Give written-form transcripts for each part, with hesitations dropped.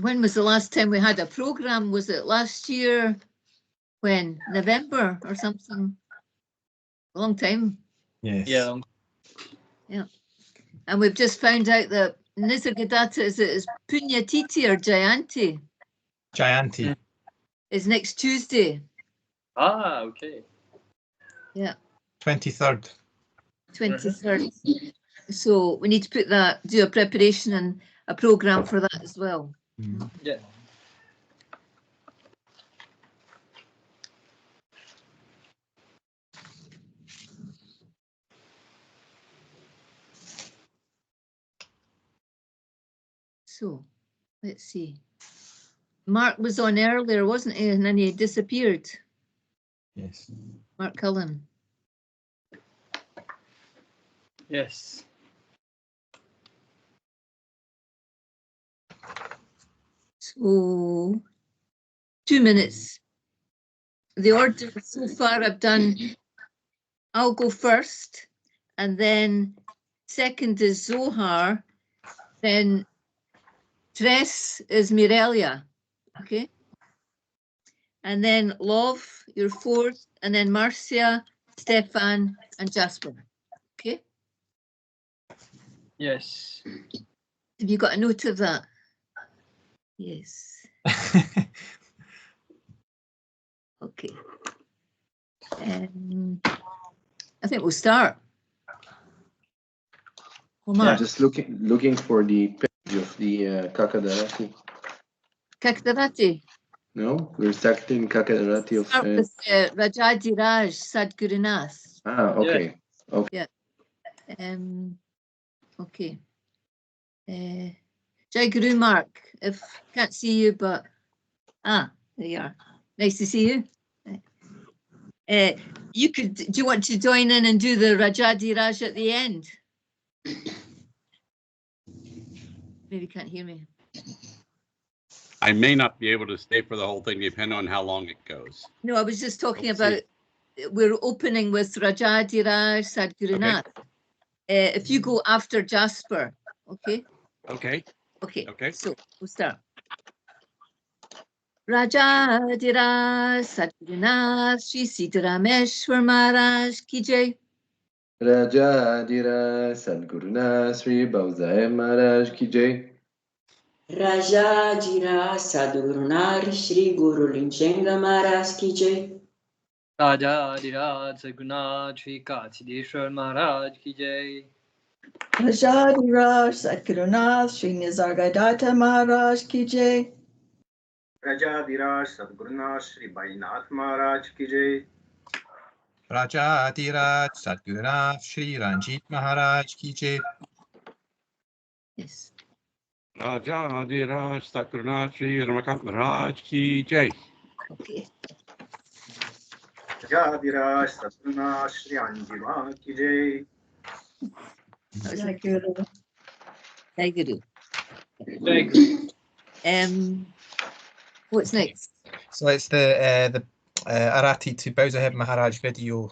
When was the last time we had a program? Was it last year? When? November or something? A long time. Yes. Yeah. Yeah. And we've just found out that Nisargadatta is Punyatiti or Jayanti. Jayanti. Is next Tuesday. Ah, okay. Yeah. 23rd. 23rd. So we need to put that, do a preparation and a program for that as well. Mm. Yeah. So let's see. Mark was on earlier, wasn't he? And then he disappeared. Yes. Mark Cullen. Yes. So 2 minutes. The order so far I've done, I'll go first, and then second is Zohar, then Tres is Mirelia, okay? And then Love, you're fourth, and then Marcia, Stefan, and Jasper, okay? Yes. Have you got a note of that? Yes. Okay. I think we'll start. Yeah, just looking for the page of the Kakadarati. Kakadarati. No, we're starting Kakadarati of. Start with Rajadiraj Sadgurunath. Ah, okay. Yeah. Okay. Yeah. Okay. Jai Guru Mark, if can't see you, but there you are. Nice to see you. You could. Do you want to join in and do the Rajadiraj at the end? Maybe you can't hear me. I may not be able to stay for the whole thing, depending on how long it goes. No, I was just talking Let's about. We're opening with Rajadiraj Sadgurunath. If you go after Jasper, okay? Okay. Okay. Okay. So we'll start. Rajadiraj Sadgurunath Shri Sitarameshwar Maharaj Ki Jai. Rajadira Sadguruna Sri Bhausaheb Maharaj Ki Jai. Rajadira Sadgurunar Shri Guru Linjenga Maharaj Ki Jai. Raja Saguna Shri Katsideshwar Maharaj Ki Jai. Rajadiraj Sadgurunath Shri Nisargadatta Maharaj Ki Jai. Rajadiraj Sadgurunath Shri Bainath Maharaj Ki Jai. Rajadiraj Sadgurunath Shri Ranjit Maharaj Ki Jai. Yes. Rajadiraj Sadgurunath Shri Ramakant Maharaj Ki Jai. Okay. Rajadiraj Sadgurunath Shri Anjima Ki Jai. Jai Guru. Jai Guru. Jai Guru. What's next? So it's the Arati to Bhausaheb Maharaj video.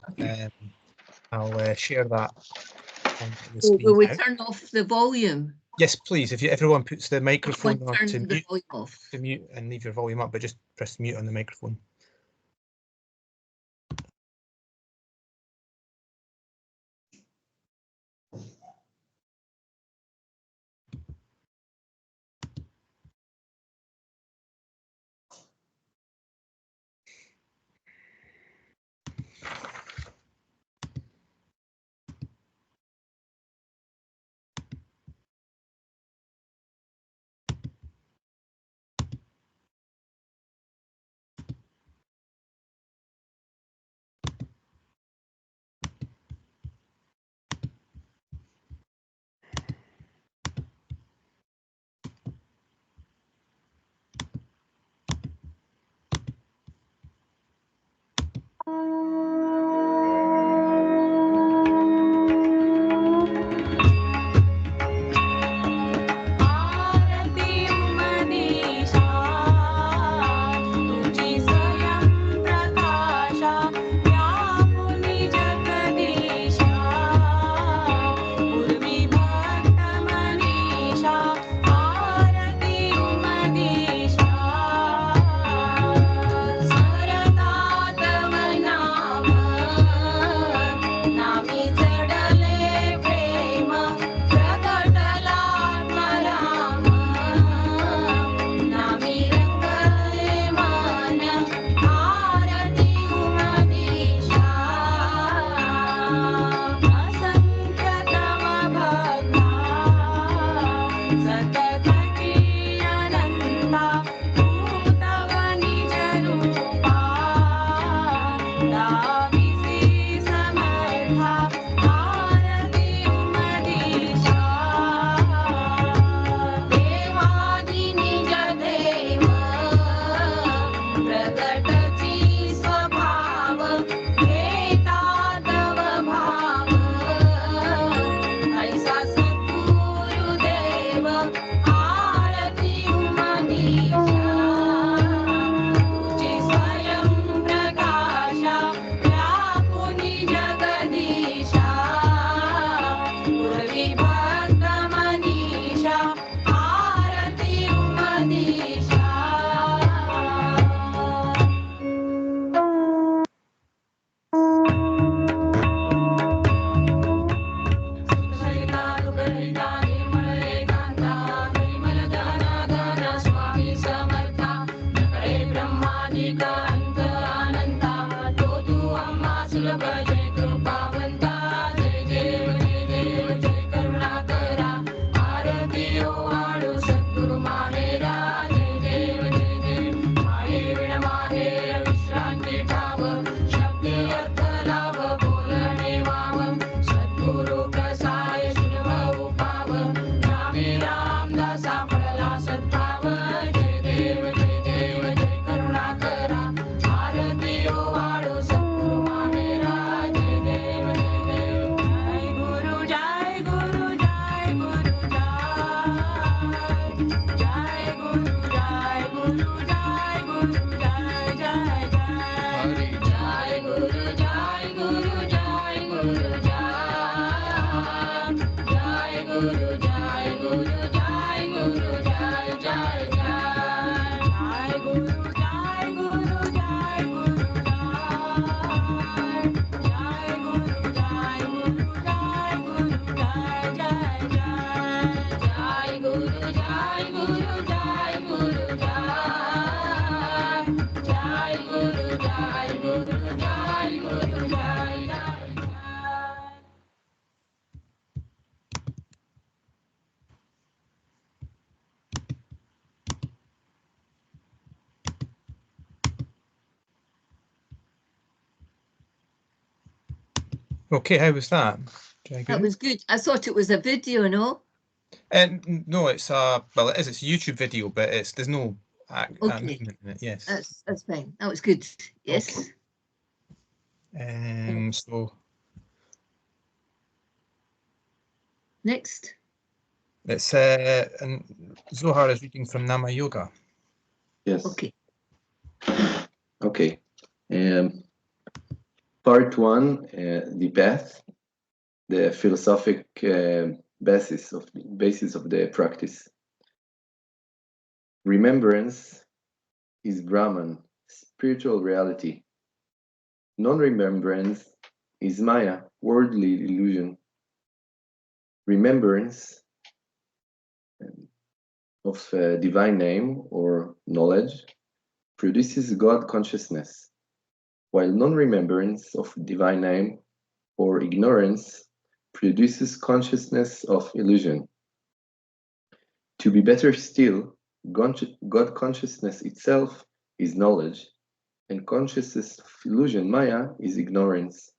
I'll share that on the screen. Will we now. turn off the volume? Yes, please. If everyone puts the microphone on Turn to the volume off. mute and leave your volume up, but just press mute on the microphone. Okay, how was that? Jai That Guru? was good. I thought it was a video, no? No, it's well, it is. It's a YouTube video, but there's no Okay. movement in it. Yes. That's fine. That was good. Yes. So Next. it's and Zohar is reading from Nama Yoga. Yes. Okay. Okay. Part 1, the path, the philosophic basis of the practice. Remembrance is Brahman, spiritual reality. Non-remembrance is Maya, worldly illusion. Remembrance of divine name or knowledge produces God consciousness, while non-remembrance of divine name or ignorance produces consciousness of illusion. To be better still, God consciousness itself is knowledge, and consciousness of illusion, Maya, is ignorance.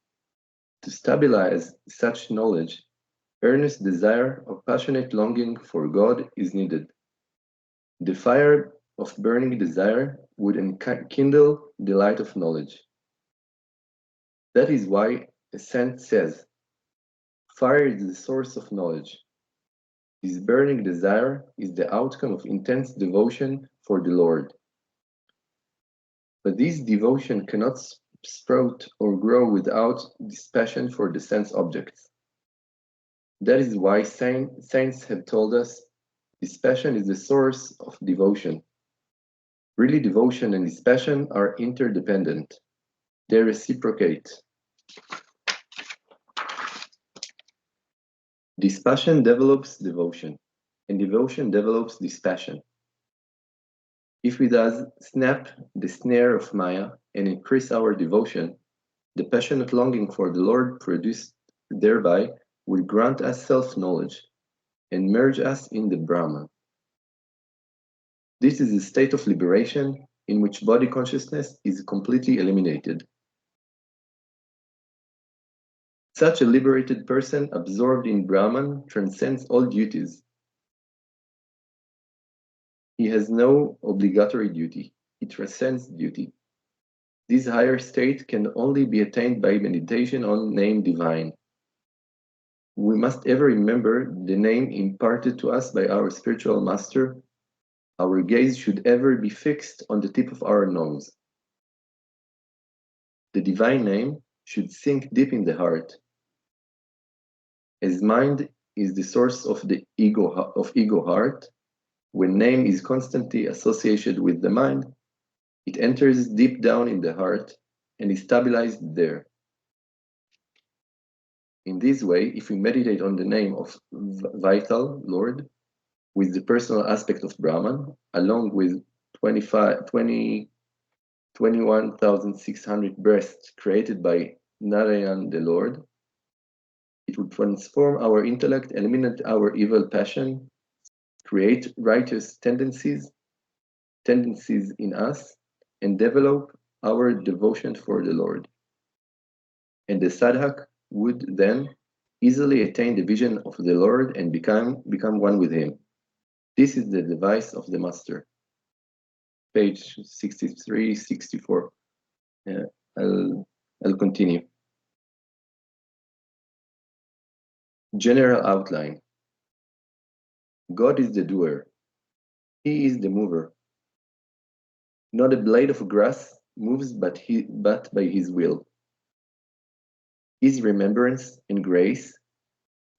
To stabilize such knowledge, earnest desire or passionate longing for God is needed. The fire of burning desire would enkindle the light of knowledge. That is why a saint says, fire is the source of knowledge. This burning desire is the outcome of intense devotion for the Lord. But this devotion cannot sprout or grow without this passion for the sense objects. That is why saints have told us Dispassion is the source of devotion. Really, devotion and dispassion are interdependent. They reciprocate. Dispassion develops devotion, and devotion develops dispassion. If we thus snap the snare of Maya and increase our devotion, the passionate longing for the Lord produced thereby will grant us self-knowledge and merge us in the Brahman. This is a state of liberation in which body consciousness is completely eliminated. Such a liberated person absorbed in Brahman transcends all duties. He has no obligatory duty. He transcends duty. This higher state can only be attained by meditation on name divine. We must ever remember the name imparted to us by our spiritual master. Our gaze should ever be fixed on the tip of our nose. The divine name should sink deep in the heart. As mind is the source of the ego heart, when name is constantly associated with the mind, it enters deep down in the heart and is stabilized there. In this way, if we meditate on the name of vital Lord with the personal aspect of Brahman, along with 21,600 breaths created by Narayan the Lord, it would transform our intellect, eliminate our evil passion, create righteous tendencies in us, and develop our devotion for the Lord. And the sadhak would then easily attain the vision of the Lord and become one with him. This is the device of the master. Page 63, 64. I'll continue. General outline. God is the doer. He is the mover. Not a blade of grass moves but by his will. His remembrance and grace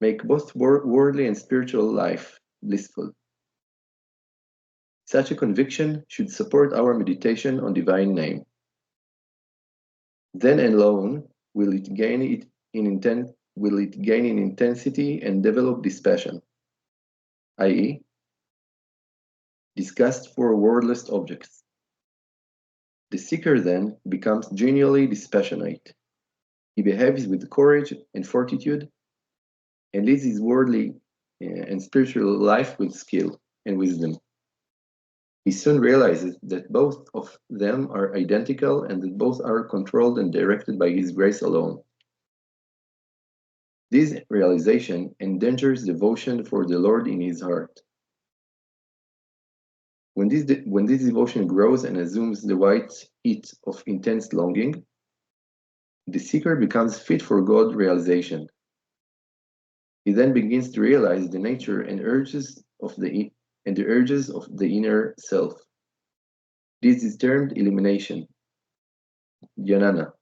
make both worldly and spiritual life blissful. Such a conviction should support our meditation on divine name. Then alone will it gain in intensity and develop dispassion, i.e., disgust for worldless objects. The seeker then becomes genuinely dispassionate. He behaves with courage and fortitude and leads his worldly and spiritual life with skill and wisdom. He soon realizes that both of them are identical and that both are controlled and directed by his grace alone. This realization endangers devotion for the Lord in his heart. When this devotion grows and assumes the white heat of intense longing, the seeker becomes fit for God realization. He then begins to realize the nature and urges of the inner self. This is termed illumination, jnana.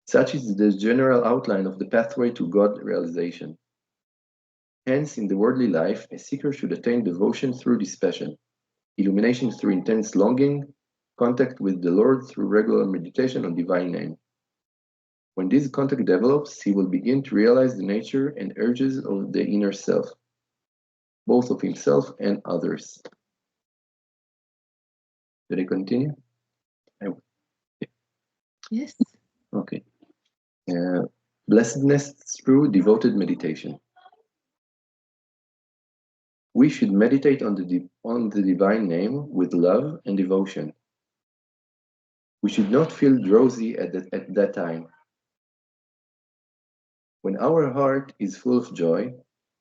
Such is the general outline of the pathway to God realization. Hence, in the worldly life, a seeker should attain devotion through dispassion, illumination through intense longing, contact with the Lord through regular meditation on divine name. When this contact develops, he will begin to realize the nature and urges of the inner self, both of himself and others. Should I continue? Yes. Okay. Blessedness through devoted meditation. We should meditate on the divine name with love and devotion. We should not feel drowsy at that time. When our heart is full of joy,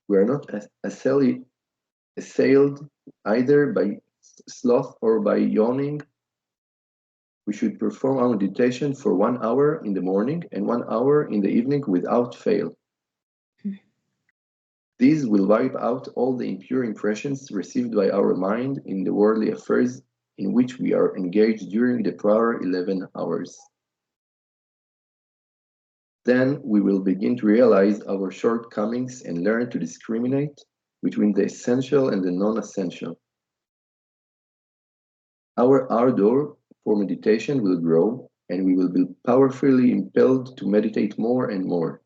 we are not assailed either by sloth or by yawning. We should perform our meditation for 1 hour in the morning and 1 hour in the evening without fail. These will wipe out all the impure impressions received by our mind in the worldly affairs in which we are engaged during the prior 11 hours. Then we will begin to realize our shortcomings and learn to discriminate between the essential and the non-essential. Our ardor for meditation will grow, and we will be powerfully impelled to meditate more and more.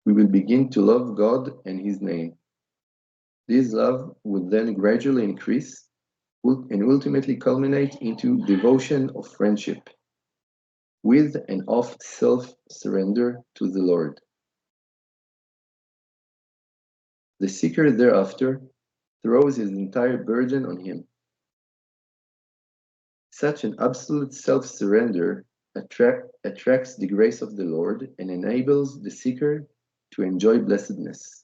We will begin to love God and His name. This love will then gradually increase and ultimately culminate into devotion of friendship, with and of self-surrender to the Lord. The seeker thereafter throws his entire burden on Him. Such an absolute self-surrender attracts the grace of the Lord and enables the seeker to enjoy blessedness.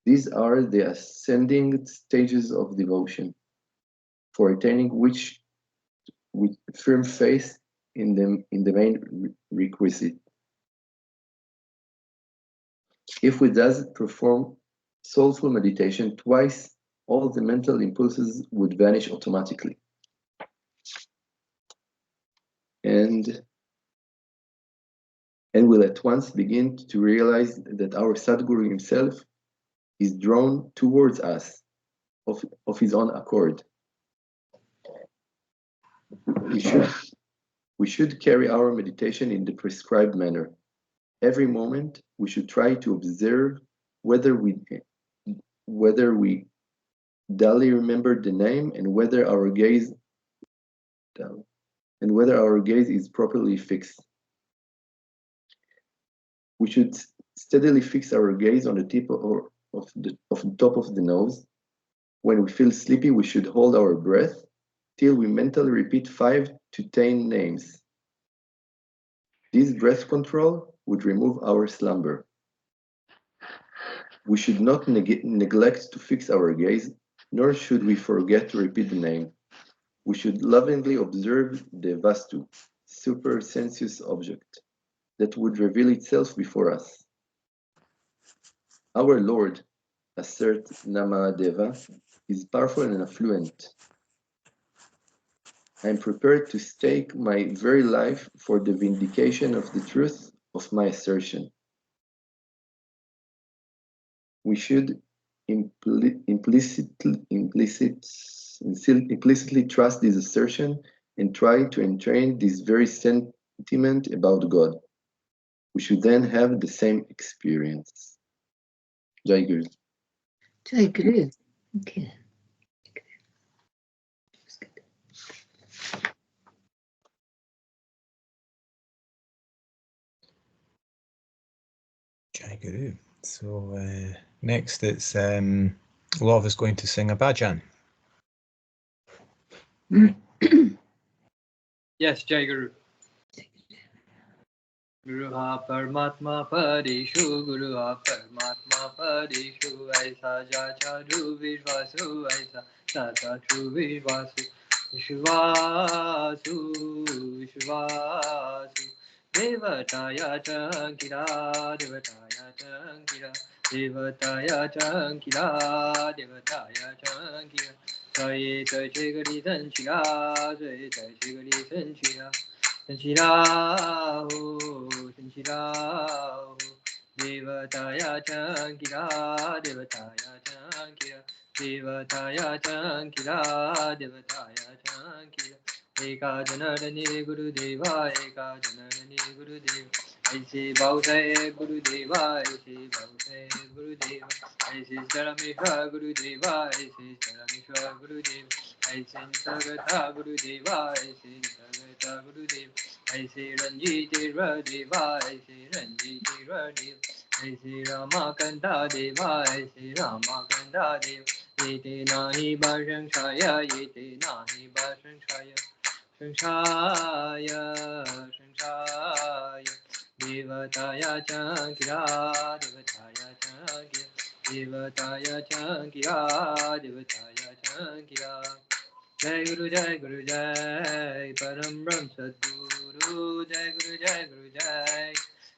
These are the ascending stages of devotion, for attaining which with firm faith in the main requisite. If we thus perform soulful meditation twice, all the mental impulses would vanish automatically. And will at once begin to realize that our Sadguru himself is drawn towards us of his own accord. We should carry our meditation in the prescribed manner. Every moment we should try to observe whether we dully remember the name and whether our gaze is properly fixed. We should steadily fix our gaze on the tip of the top of the nose. When we feel sleepy, we should hold our breath till we mentally repeat 5 to 10 names. This breath control would remove our slumber. We should not neglect to fix our gaze, nor should we forget to repeat the name. We should lovingly observe the vastu, super-sensuous object, that would reveal itself before us. Our Lord, assert Namadeva, is powerful and affluent. I am prepared to stake my very life for the vindication of the truth of my assertion. We should implicitly trust this assertion and try to entrain this very sentiment about God. We should then have the same experience. Jai Guru. Jai Guru. Okay. Jai Guru. So next it's Love is going to sing a bhajan. Yes, Jai Guru. Guru ha Paramatma Padeshu, Guru ha Paramatma Padeshu, Aisa Jacha Dhru Vishvasu, Aisa Jacha Dhru Vishvasu, Vishvasu, Vishvasu, Devataya Chankira, Devataya Chankira, Devataya Chankira, Devataya Chankira, Saye Chigari Sanchira, Saye Chigari Sanchira. Sanchiraho, Sanchiraho, Devataya Chankira, Devataya Chankira, Devataya Chankira, Devataya Chankira, Eka Janarani Guru Deva, Eka Janarani Guru Deva, Aise Bhausaheb Guru Deva, Aise Bhausaheb Guru Deva, Aise Charameshwar Guru Deva, Aise Charameshwar Guru Deva, Aise Sargata Guru Deva, Aise Sargata Guru Deva, Aise Ranjiti Radeva, Aise Ranjiti Radeva, Aise Ramakanta Deva, Aise Ramakanta Deva, Yete Nahi Bhashang Shaya, Yete Nahi Bhashang Shaya, Shaya, Shaya, Devataya Chankira, Devataya Chankira, Devataya Chankira, Devataya Chankira. Jai Guru Jai Guru Jai, Param Brahm Sadguru, Jai Guru Jai Guru Jai,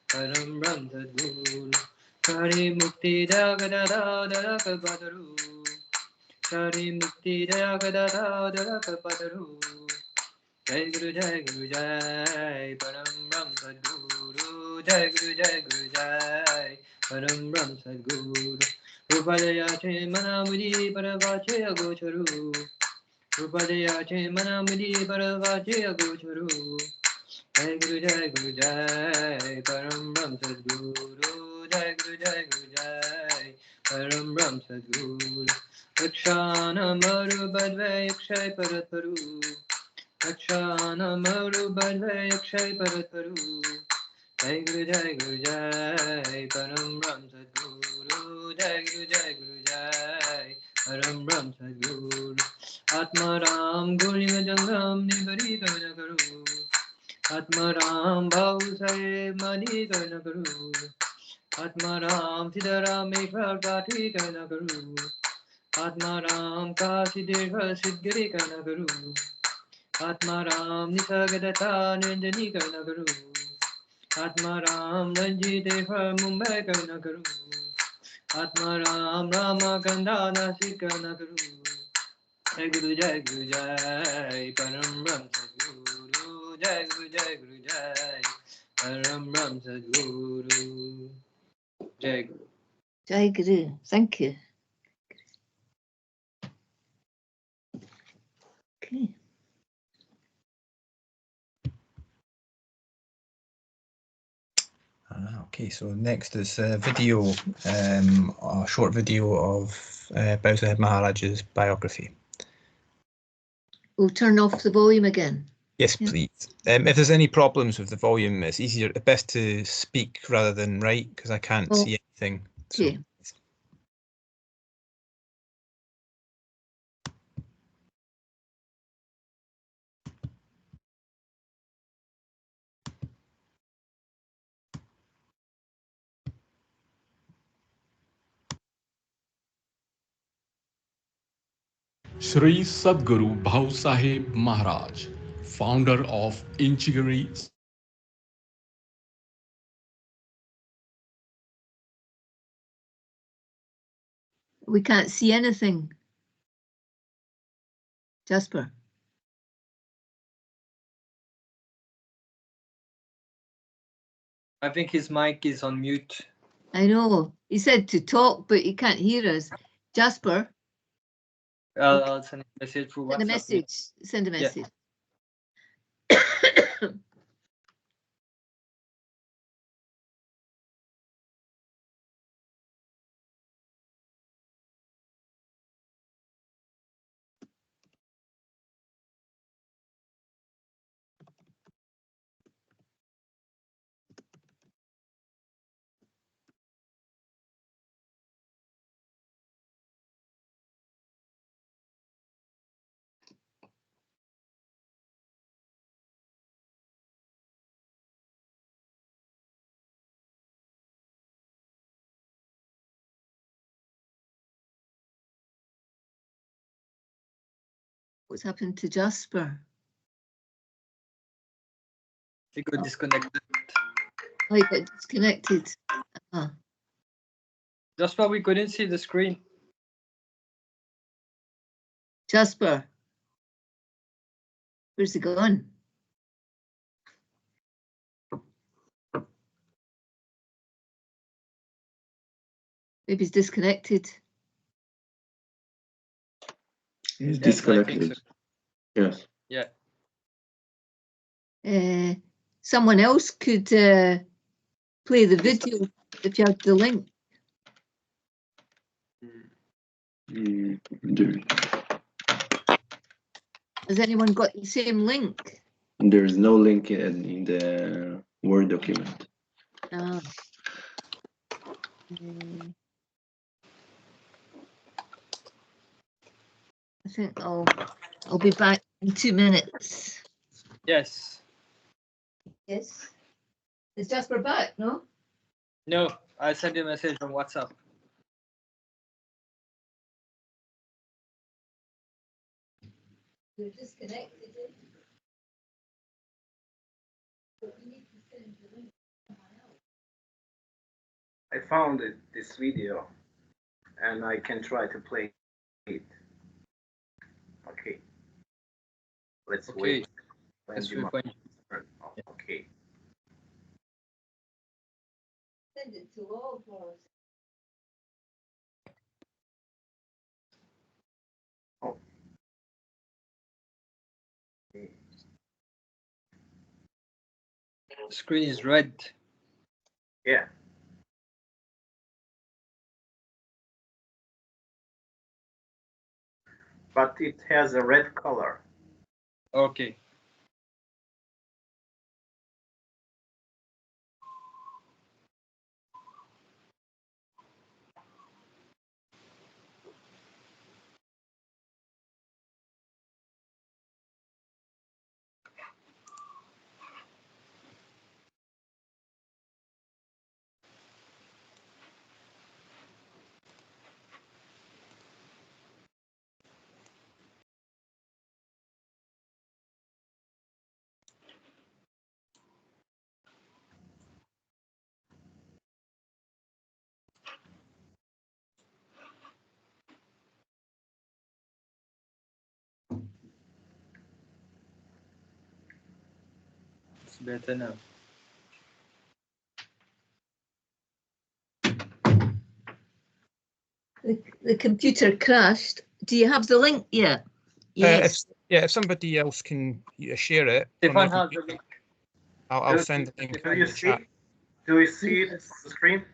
Param Brahm Sadguru, Shri Mukti Dagadada Daraka Padaru, Shri Mukti Dagadada Daraka Padaru. Jai Guru Jai Guru Jai, Param Brahm Sadguru, Jai Guru Jai Guru Jai, Param Brahm Sadguru. Upadaya Manamudi Paravache Agocharu. Upadaya Manamudi Paravache Agocharu. Jai Guru Jai Guru Jai Param Brahm Sadguru. Jai Guru Jai Guru Jai Param Brahm Sadguru. Rakshana Maru Badve Yakshay Parat Paru. Rakshana Maru Badve Yakshay Parat Paru. Jai Guru Jai Param Brahm Sadguru. Jai Guru Jai Param Brahm Sadguru. Atma Ram Guri Majangam Nibari Karna Karu. Atma Ram Bhausaheb Mani Karna Karu. Atma Ram Siddharam Ekvar Pati Karna Karu. Atma Ram Kashi Deva Siddhgiri Karna Karu. Atma Ram Nisagadata Nirjani Karna Karu. Atma Ram Ranji Deva Mumbai Karna Karu. Atma Ram Rama Kanda Nasik Karna Karu. Jai Guru Jai Param Brahm Sadguru. Jai Guru Jai Param Brahm Sadguru. Jai Guru. Jai Guru. Thank you. Okay. Okay, so next is a video, a short video of Bhausaheb Maharaj's biography. We'll turn off the volume again. Yes, Yeah. please. If there's any problems with the volume, it's easier, best to speak rather than write because I can't Oh, see anything. So. okay. Shri Sadguru Bhausaheb Maharaj, founder of Inchigiri. We can't see anything. Jasper. I think his mic is on mute. I know. He said to talk, but he can't hear us. Jasper, I'll send a message through WhatsApp. send a message. Send a Yeah. message. What's happened to Jasper? He got disconnected. Oh, he got disconnected. Ah. Just why we couldn't see the screen. Jasper. Where's he gone? Maybe he's disconnected. He's Yes, I think disconnected. so. Yes. Yeah. Someone else could play the video if you have the link. Has anyone got the same link? There's no link in the Word document. Ah. I think I'll be back in 2 minutes. Yes. Yes. Is Jasper back? No. No, I sent you a message on WhatsApp. You're disconnected. I found this video, and I can try to play it. Okay. Let's Okay. wait. Let's wait for Okay. Send it to all of us. Oh. Screen is red. Yeah. But it has a red color. Okay. It's better now. The computer crashed. Do you have the link yet? Yes. If somebody else can share it, from Stefan their has the computer, link. I'll send the link Do in you the see? chat. Do you see it on Yes. the screen?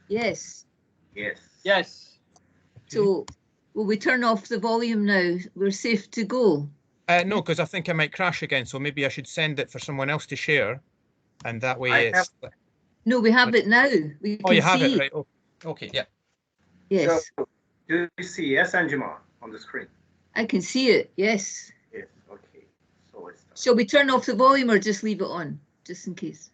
Yes. Yes. Yes. So will we turn off the volume now? We're safe to go. No, because I think I might crash again, so maybe I should send it for someone else to share, and that way I it's. No, we have it now. We Oh, can you have see. it, right? Oh, okay, yeah. Yes, So, do you see yes, Anjima, on the screen? I can see it. Yes. Yes. Okay. So let's start. Shall we turn off the volume or just leave it on, just in case?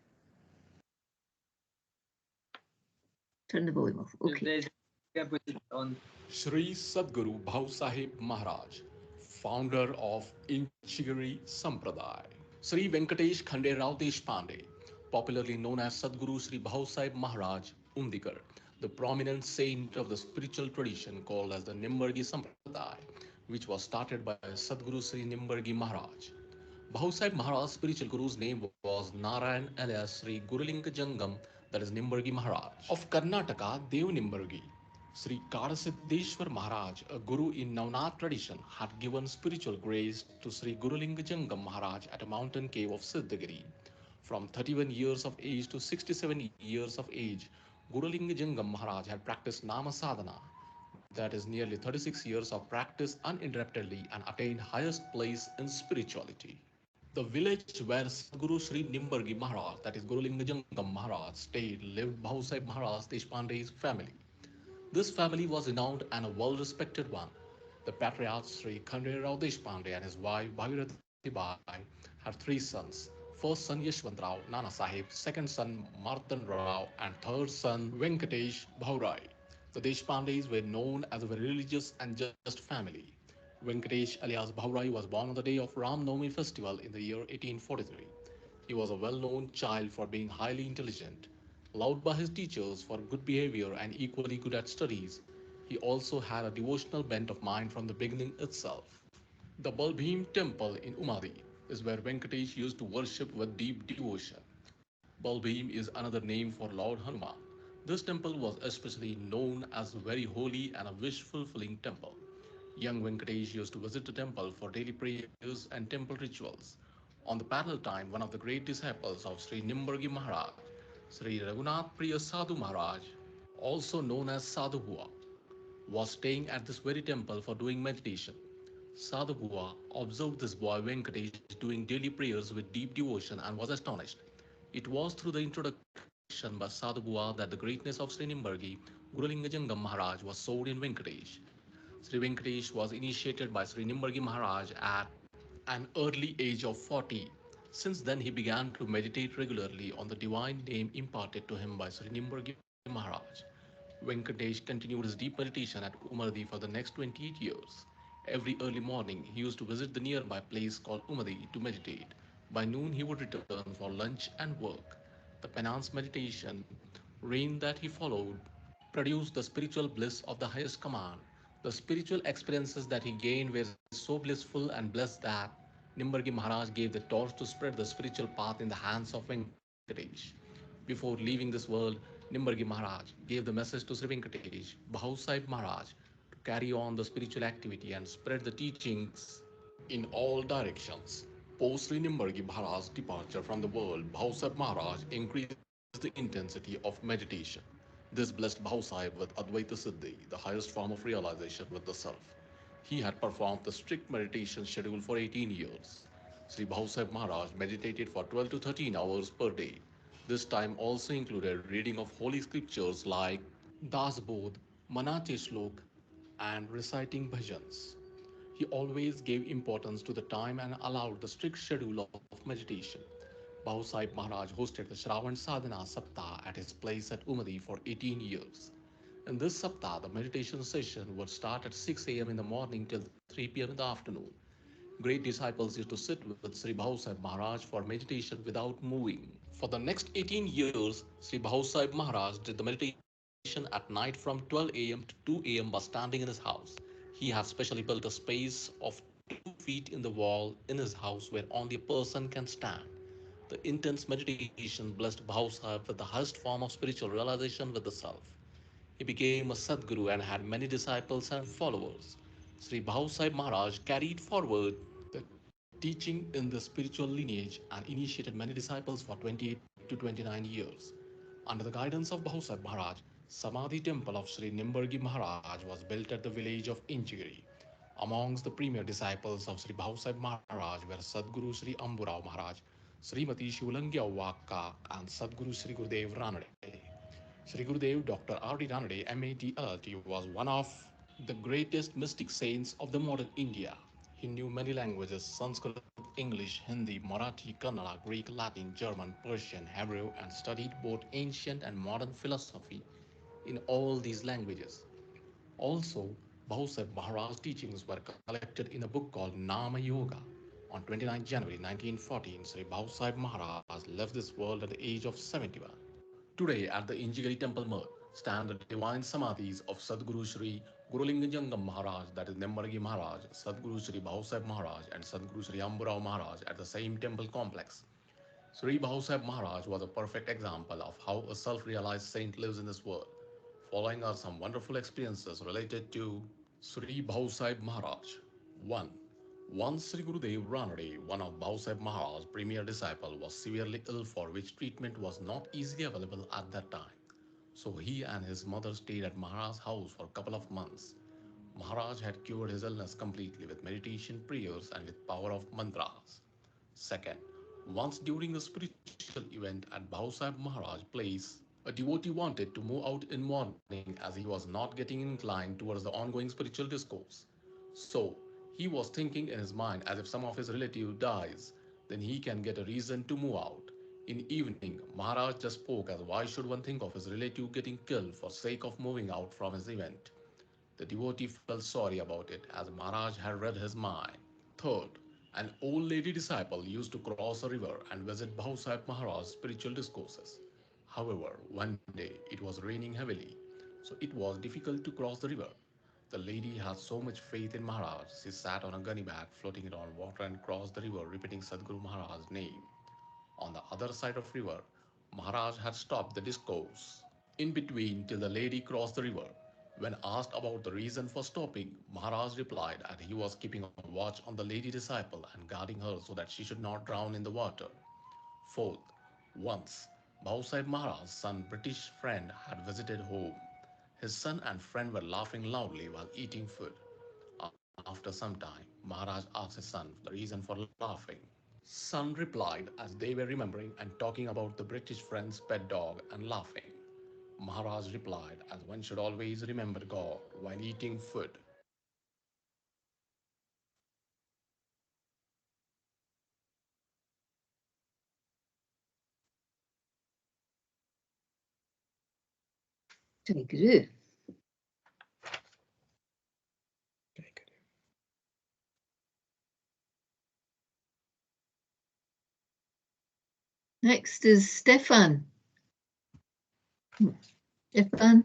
Turn the volume off. If Okay. there's, you can put it on. Shri Sadguru Bhausaheb Maharaj, founder of Inchigiri Sampradaya. Sri Venkatesh Khande Rao Deshpande, popularly known as Sadguru Sri Bhausaheb Maharaj Undikar, the prominent saint of the spiritual tradition called as the Nimbargi Sampradaya, which was started by Sadguru Sri Nimbargi Maharaj. Bhausaheb Maharaj's spiritual guru's name was Narayan alias Sri Gurulinga Jangam, that is Nimbargi Maharaj. Of Karnataka, Dev Nimbargi. Sri Karasiddeshwar Maharaj, a guru in Navnath tradition, had given spiritual grace to Sri Gurulinga Jangam Maharaj at a mountain cave of Siddhagiri. From 31 years of age to 67 years of age, Gurulinga Jangam Maharaj had practiced Nama Sadhana, that is nearly 36 years of practice uninterruptedly, and attained highest place in spirituality. The village where Sadguru Sri Nimbargi Maharaj, that is Gurulinga Jangam Maharaj, stayed lived Bhausaheb Maharaj Deshpande's family. This family was renowned and a well-respected one. The patriarch Sri Khandre Rao Deshpande and his wife Bhagirathi Bai had three sons. First son Yashwant Rao Nana Sahib, second son Mardan Rao, and third son Venkatesh Bhaurai. The Deshpandes were known as a very religious and just family. Venkatesh alias Bhaurai was born on the day of Ram Navami festival in the year 1843. He was a well-known child for being highly intelligent, loved by his teachers for good behavior and equally good at studies. He also had a devotional bent of mind from the beginning itself. The Balbhim temple in Umadi is where Venkatesh used to worship with deep devotion. Balbhim is another name for Lord Hanuman. This temple was especially known as a very holy and a wish-fulfilling temple. Young Venkatesh used to visit the temple for daily prayers and temple rituals. On the parallel time, one of the great disciples of Sri Nimbargi Maharaj, Sri Raghunath Priya Sadhu Maharaj, also known as Sadhu Bua, was staying at this very temple for doing meditation. Sadhu Bua observed this boy Venkatesh doing daily prayers with deep devotion and was astonished. It was through the introduction by Sadhu Bua that the greatness of Sri Nimbargi, Gurulingajangam Maharaj, was sown in Venkatesh. Sri Venkatesh was initiated by Sri Nimbargi Maharaj at an early age of 40. Since then, he began to meditate regularly on the divine name imparted to him by Sri Nimbargi Maharaj. Venkatesh continued his deep meditation at Umardi for the next 28 years. Every early morning, he used to visit the nearby place called Umadi to meditate. By noon, he would return for lunch and work. The penance meditation reign that he followed produced the spiritual bliss of the highest command. The spiritual experiences that he gained were so blissful and blessed that Nimbargi Maharaj gave the torch to spread the spiritual path in the hands of Venkatesh. Before leaving this world, Nimbargi Nimbargi Maharaj gave the message to Sri Venkatesh, Bhausaheb Maharaj, to carry on the spiritual activity and spread the teachings in all directions. Post Sri Nimbargi Maharaj's departure from the world, Bhausaheb Maharaj increased the intensity of meditation. This blessed Bhausaheb with Advaita Siddhi, the highest form of realization with the self. He had performed the strict meditation schedule for 18 years. Sri Bhausaheb Maharaj meditated for 12 to 13 hours per day. This time also included reading of holy scriptures like Das Bodh, Manache Shlok, and reciting bhajans. He always gave importance to the time and allowed the strict schedule of meditation. Bhausaheb Maharaj hosted the Shravan Sadhana Saptah at his place at Umadi for 18 years. In this Saptah, the meditation session would start at 6 a.m. in the morning till 3 p.m. in the afternoon. Great disciples used to sit with Sri Bhausaheb Maharaj for meditation without moving. For the next 18 years, Sri Bhausaheb Maharaj did the meditation at night from 12 a.m. to 2 a.m. by standing in his house. He had specially built a space of 2 feet in the wall in his house where only a person can stand. The intense meditation blessed Bhausaheb with the highest form of spiritual realization with the self. He became a Sadguru and had many disciples and followers. Sri Bhausaheb Maharaj carried forward the teaching in the spiritual lineage and initiated many disciples for 28 to 29 years. Under the guidance of Bhausaheb Maharaj, Samadhi temple of Sri Nimbargi Maharaj was built at the village of Inchigiri. Amongst the premier disciples of Sri Bhausaheb Maharaj were Sadguru Sri Amburao Maharaj, Srimati Shivulangya Vakka, and Sadguru Sri Gurudev Ranade. Sri Gurudev Dr. R.D. Ranade, MAD LLT, was one of the greatest mystic saints of the modern India. He knew many languages: Sanskrit, English, Hindi, Marathi, Kannada, Greek, Latin, German, Persian, Hebrew, and studied both ancient and modern philosophy in all these languages. Also, Bhausaheb Maharaj's teachings were collected in a book called Nama Yoga. On 29 January 1914, Sri Bhausaheb Maharaj left this world at the age of 71. Today, at the Injigiri Temple Mud, stand the divine samadhis of Sadguru Shri Gurulingajangam Maharaj, that is Nemmargi Maharaj, Sadguru Shri Bhausaheb Maharaj, and Sadguru Shri Amburao Maharaj at the same temple complex. Sri Bhausaheb Maharaj was a perfect example of how a self-realized saint lives in this world. Following are some wonderful experiences related to Sri Bhausaheb Maharaj. 1. Once Sri Gurudev Ranade, one of Bhausaheb Maharaj's premier disciple, was severely ill for which treatment was not easily available at that time. So he and his mother stayed at Maharaj's house for a couple of months. Maharaj had cured his illness completely with meditation, prayers, and with power of mantras. Second, once during a spiritual event at Bhausaheb Maharaj's place, a devotee wanted to move out in morning as he was not getting inclined towards the ongoing spiritual discourse. So, he was thinking in his mind, as if some of his relative dies, then he can get a reason to move out. In evening, Maharaj just spoke as why should one think of his relative getting killed for sake of moving out from his event. The devotee felt sorry about it as Maharaj had read his mind. Third, an old lady disciple used to cross a river and visit Bhausaheb Maharaj's spiritual discourses. However, one day it was raining heavily, so it was difficult to cross the river. The lady had so much faith in Maharaj, she sat on a gunny bag floating it on water and crossed the river repeating Sadguru Maharaj's name. On the other side of river, Maharaj had stopped the discourse in between till the lady crossed the river. When asked about the reason for stopping, Maharaj replied that he was keeping a watch on the lady disciple and guarding her so that she should not drown in the water. Fourth, once Bhausaheb Maharaj's son British friend had visited home. His son and friend were laughing loudly while eating food. After some time, Maharaj asked his son the reason for laughing. Son replied as they were remembering and talking about the British friend's pet dog and laughing. Maharaj replied as one should always remember God while eating food. Jai Guru. Next is Stefan. Stefan.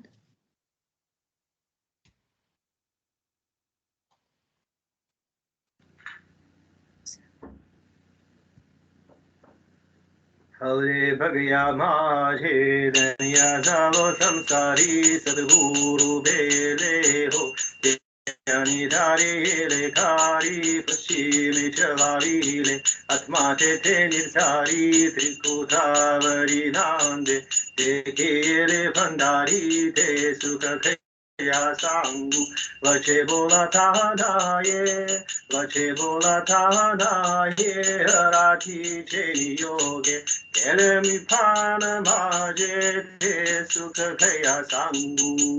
Hare Bhagya Majhe Danya Jalo Samsari Sadguru Bele Ho Yani Dari Le Kari Pashimi Chavari Le Atmate Te Nirsari Trikuta Nande Te Kere Pandari Te Sukha Ya Sangu Vache Bola Tadaye Vache Bola Tadaye Harati Che Yoge Kelemi Pana Maje Te Sukha Kaya Sangu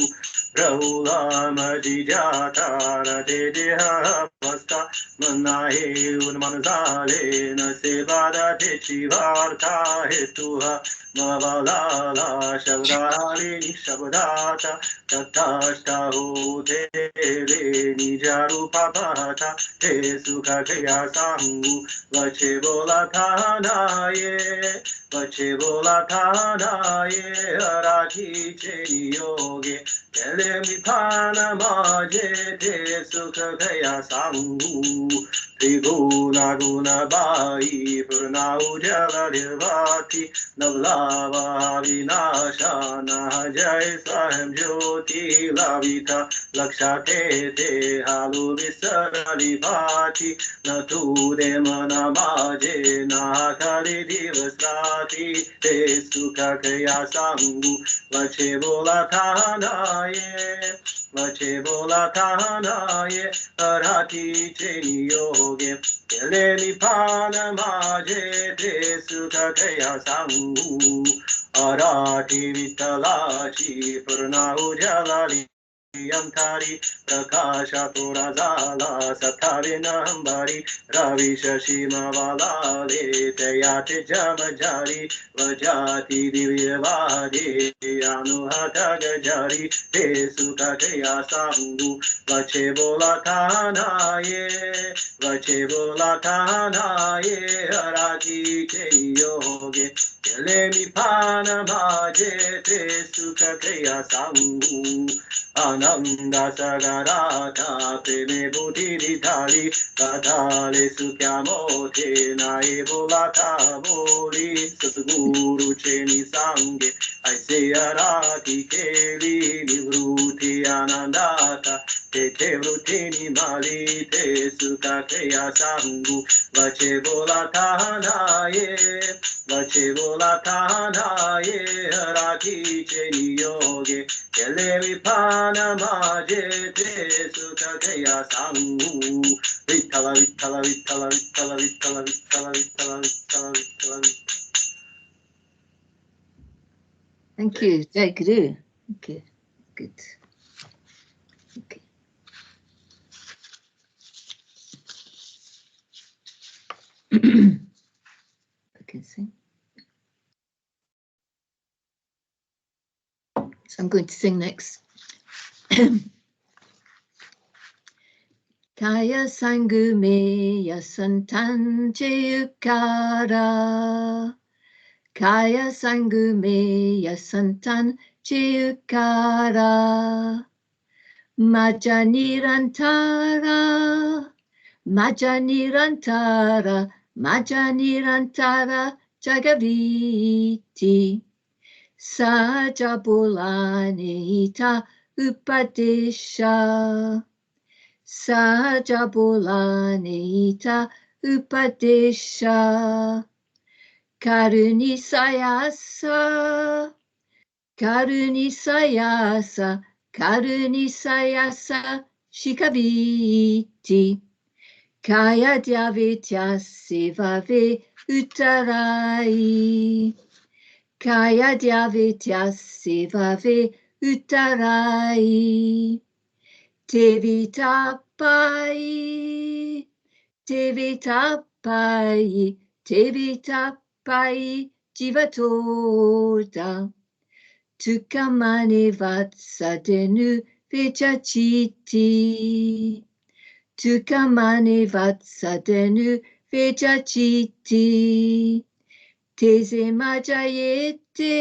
Rahula Majijata Te Deha Vasta Manahe Unmanzale Nasebada Te Chivarta Hetuha Mavalala Shabdali Shabdata Tatashtaho Te Nijaru Papata Te Sukha Kaya Sangu Vache Bola Tanaye Vache Bola Tanaye Harati Che Yoge Kelemi Pana Maje Te Sukha Kaya Sangu Triguna Guna Bai Purna Ujala Devati Navlava Vinashana Jai Saham Jyoti Lavita Lakshate Te Halu Visarali Bhati Natu Demana Maje Nakari Divasrati Te Sukha Kaya Sangu Vache Bola Tanaye Vache Bola Tanaye Arati Che Yoge Kelemi Pana Maje Te Sukha Kaya Sangu Arati Vitalachi Purna Ujalali Yantari Prakasha Purazala Satari Nambari Ravi Shashima Valale Teyate Jamajari Vajati Divyavadi Anuhata Gajari Te Sukha Kaya Sangu Vache Bola Tanaye Vache Bola Tanaye Harati Che Yoge Kelemi Pana Maje Te Sukha Kaya Sangu Ananda Sagarata Preme Buddhi Dhari Kadale Sukyamo Te Nae Bolata Boli Satguru Cheni Sange I say Arati Keli Nivruti Anandata Te Te Vrutini Mali Te Sukha Kaya Sangu Vache Bolata Naye Vache Bolata Naye Harati Cheni Yoge Kelemi Pana Maje Te Sukha Kaya Sangu Vitala Vitala Vitala Vitala Vitala Vitala Vitala Vitala Vitala. Thank you, Jai Guru. Okay, good. Okay. I can sing. So I'm going to sing next. Kaya sangu me yasantan cheyukara. Kaya sangu me yasantan cheyukara. Majanirantara. Majanirantara. Majanirantara jagaviti. Sajabulanita upadesha. Sajabulanita upadesha. Karunisayasa. Karunisayasa. Karunisayasa shikaviti. Kaya dyavitya sevave utarai. Kaya dyavitya sevave utarai. Tevitapai. Tevitapai. Tevitapai jivatoda. Tukamane vatsadenu vechachiti. Tukamane vatsadenu vechachiti. Teze majayete.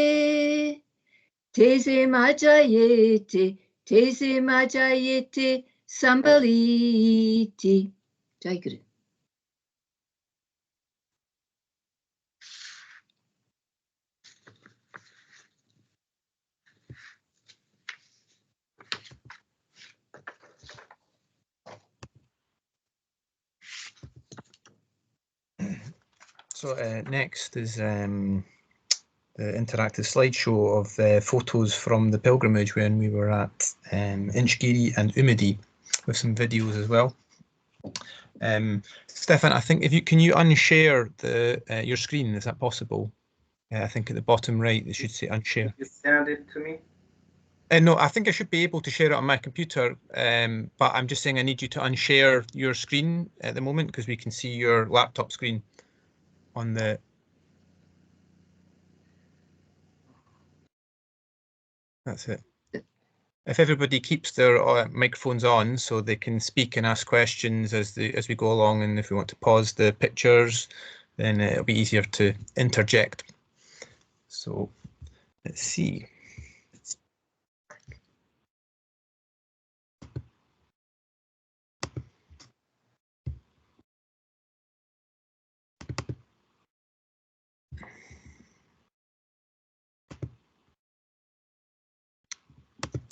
Teze majayete. Teze majayete sambaliti. Jai Guru. So next is the interactive slideshow of photos from the pilgrimage when we were at Inchgiri and Umidi, with some videos as well. Stefan, I think can you unshare your screen? Is that possible? I think at the bottom right they should say unshare. You send it to me? No, I think I should be able to share it on my computer, but I'm just saying I need you to unshare your screen at the moment because we can see your laptop screen on the. That's it. If everybody keeps their microphones on so they can speak and ask questions as we go along, and if we want to pause the pictures, then it'll be easier to interject. So let's see.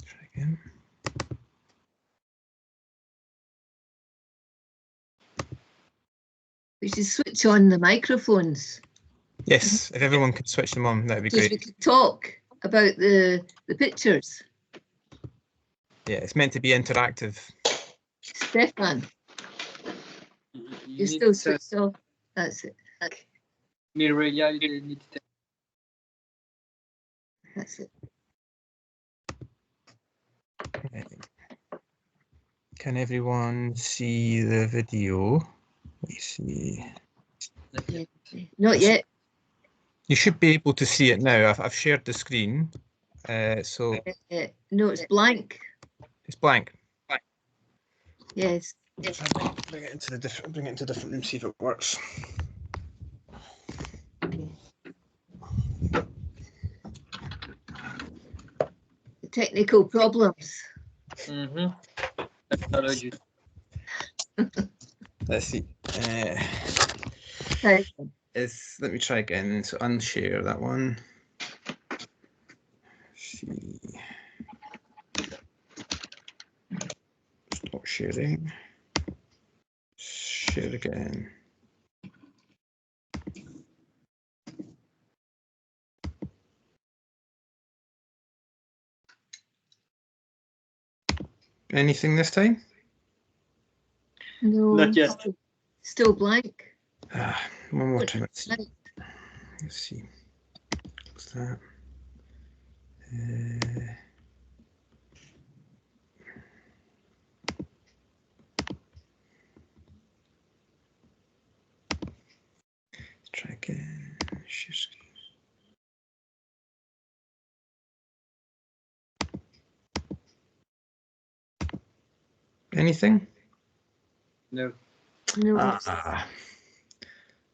Try again. We should switch on the microphones. Yes, if everyone could switch them on, that'd be Because great. we could talk about the pictures. Yeah, it's meant to be interactive. Stefan, you're need still to switched off. That's it. Okay, Mireya, you need to that's it. Can everyone see the video? Let me see. Not yet. You should be able to see it now. I've shared the screen. So No, it's blank. it's blank. Yes. Bring it into different room, see if it works. The technical problems. technology. Let's see. Okay. Let me try again. So unshare that one. See. Stop sharing. Share again. Anything this time? No. Not yet. Still blank. One more time. Let's see. What's that? Let's try again. Share screen. Anything? No. No.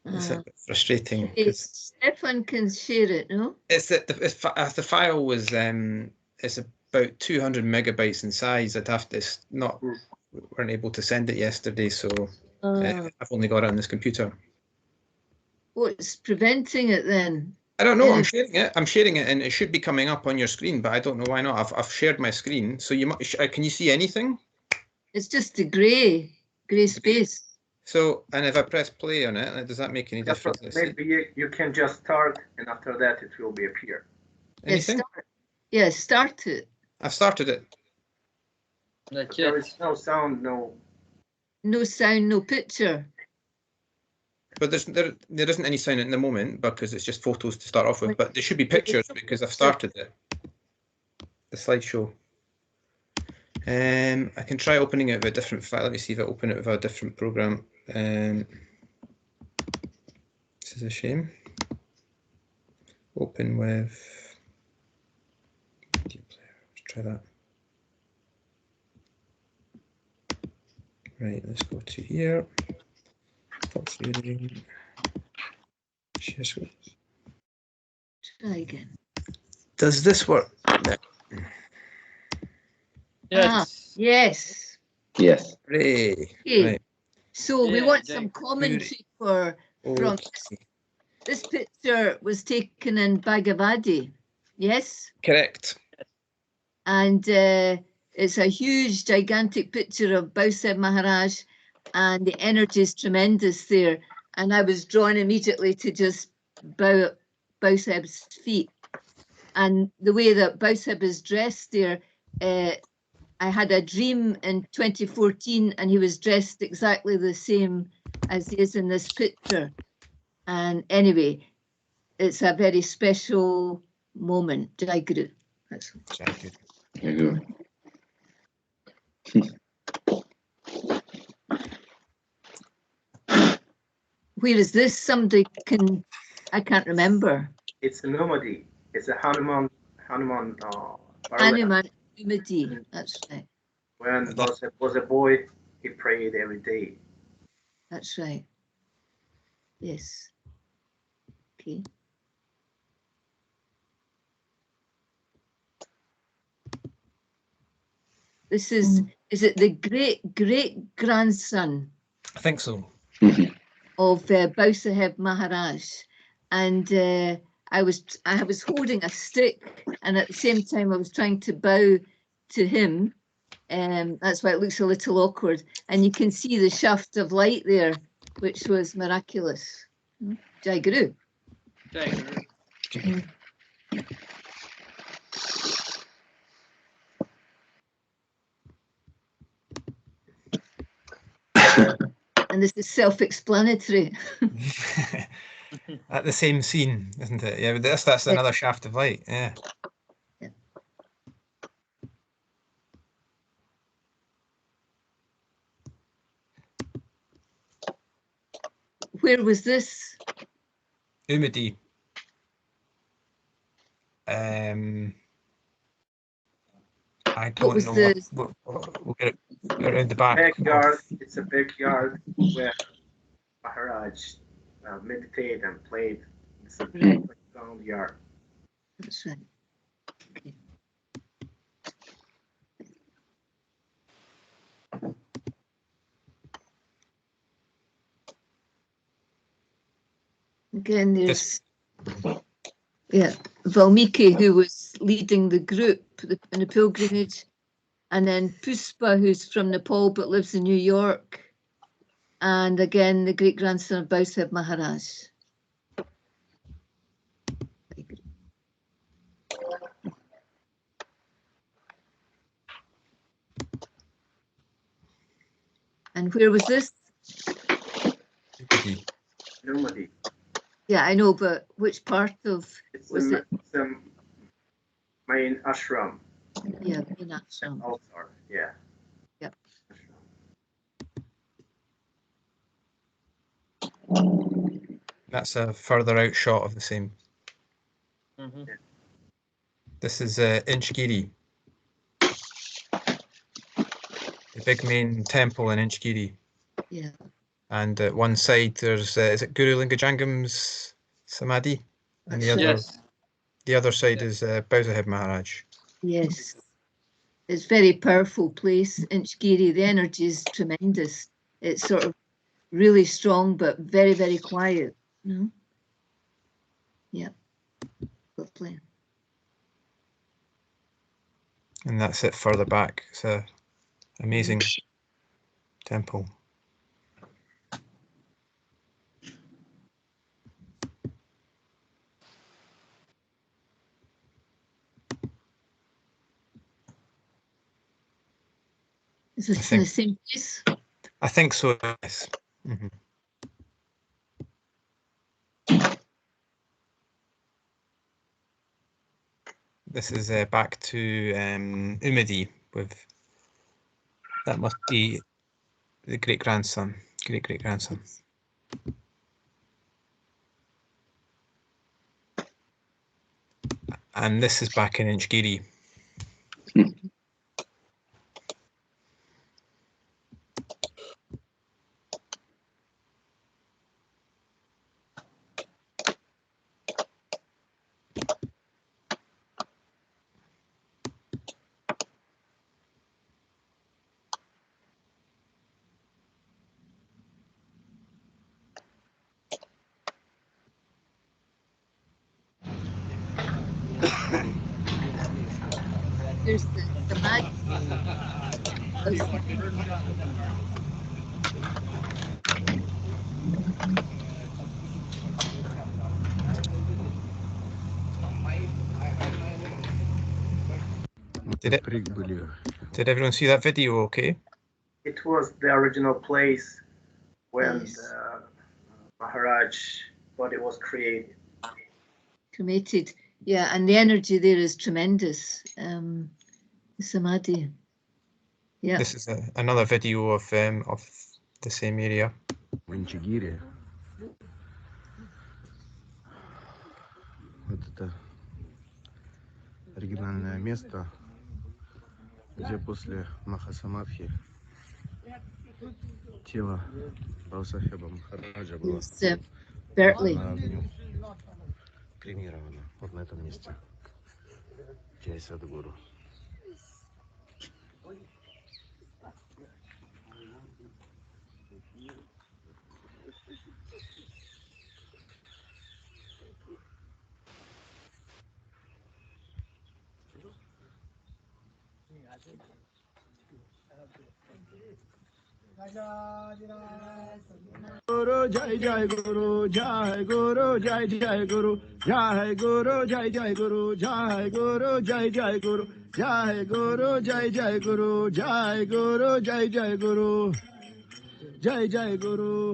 It's a bit frustrating. Stefan can share it, no? It's that the file was it's about 200 megabytes in size. I'd have to weren't able to send it yesterday, so I've only got it on this computer. What's preventing it then? I don't know. I'm sharing it, and it should be coming up on your screen, but I don't know why not. I've shared my screen, so can you see anything? It's just the grey space. So, and if I press play on it, does that make any difference? Maybe you can just start, and after that it will be appear. Anything? Yes, start it. I've started it. Not There yet. is no sound, no. No sound, no picture. But there isn't any sound in the moment because it's just photos to start off with. But there should be pictures because I've started it. The slideshow. I can try opening it with a different file. Let me see if I open it with a different program. This is a shame. Open with media player. Let's try that. Right, let's go to here. Fox reading. Share screen. Try again. Does this work? Yes. Yes. Yes. Hooray. Okay. Right. So we Yeah, want Jane. some commentary from Okay. this picture was taken in Bhagavadi. Yes? Correct. And it's a huge, gigantic picture of Bhausaheb Maharaj, and the energy is tremendous there. and I was drawn immediately to just bow at Bhausaheb's feet. And the way that Bhausaheb is dressed there, I had a dream in 2014 and he was dressed exactly the same as he is in this picture. And anyway, it's a very special moment. Jai Guru. That's Jai Guru. Jai Guru. Where is this? Somebody can, I can't remember. It's a Nomadi. It's a Hanuman Hanuman Umadi, that's right. When Bhausaheb was a boy, he prayed every day. That's right. Yes. Okay. This is it the great grandson? I think so. Of Bhausaheb Maharaj, and I was holding a stick, and at the same time I was trying to bow to him. That's why it looks a little awkward, and you can see the shaft of light there, which was miraculous. Jai Guru. Jai Guru. And this is self-explanatory. At the same scene, isn't it? Yeah, that's another shaft of light. Yeah. Where was this? Umadi. I don't know. We'll get it around the back. Backyard. It's a backyard where Maharaj meditated and played. It's a playground yard. That's right. Again, there's Valmiki, who was leading the group in the pilgrimage, and then Puspa, who's from Nepal but lives in New York, and again the great grandson of Bhausaheb Maharaj. And where was this? Nomadi. Yeah, I know, but which part of was it? It's the main ashram. Yeah, main ashram. Altar. Yeah. Yep. That's a further out shot of the same. This is Inchgiri. The big main temple in Inchgiri. Yeah. And at one side there's is it Guru Lingajangam's Samadhi, and the other side is Bhausaheb Maharaj. Yes, it's very powerful place, Inchgiri. The energy is tremendous. It's sort of really strong, but very, very quiet. No. Yeah. Lovely. And that's it further back. It's a amazing temple. Is this in the same place? I think so, yes. This is back to Umadi with, that must be the great-grandson, great-great-grandson. And this is back in Inchgiri. There's the mud. Did everyone see that video okay? It was the original place when Yes. the Maharaj body was created. Cremated. Yeah, and the energy there is tremendous. The samadhi. Yeah. This is another video of the same area. Манчагире. Вот это оригинальное место, где после Махасамадхи тело Баусахеба Махараджа было Berkeley. на огню кремировано. Вот на этом месте. Джай Садгуру. Guru Jai Jai Guru Jai Guru Jai Jai Guru Jai Guru Jai Jai Guru Jai Guru Jai Jai Guru Jai Guru Jai Jai Guru Jai Guru Jai Jai Guru Jai Jai Guru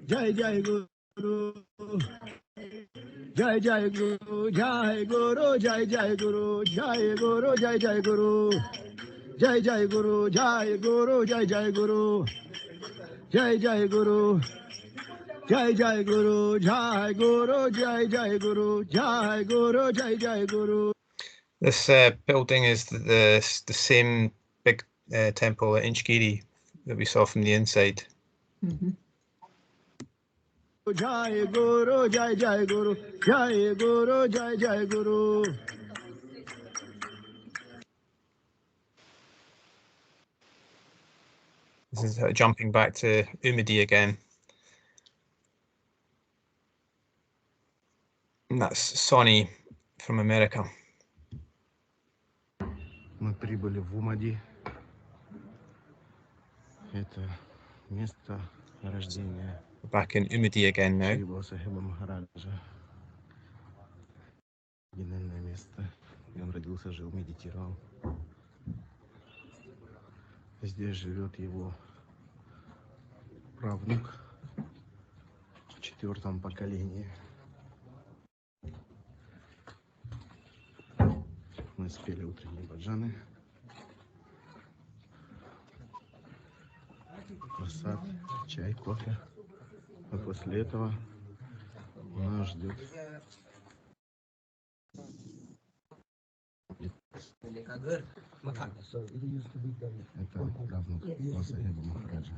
Jai Jai Guru Jai Jai Guru Jai Guru Jai Jai Guru Jai Guru Jai Jai Guru Jai Jai Guru Jai Guru Jai Jai Guru Jai Jai Guru Jai Jai Guru Jai Guru Jai Jai Guru Jai Guru Jai Jai Guru. This building is the same big temple at Inchgiri that we saw from the inside. Mm-hmm. Jai Guru Jai Jai Guru Jai Guru Jai Jai Guru. This is jumping back to Umidi again. And that's Sonny from America. Мы прибыли в Умади. Это место рождения Back in Umidi again now. Шри Баусахеба Махараджа. Оригинальное место, где он родился, жил, медитировал. Здесь живет его правнук в 4-м поколении. Мы спели утренние баджаны. Просад, чай, кофе. А после этого нас ждет это правнук Баусахеба Махараджа.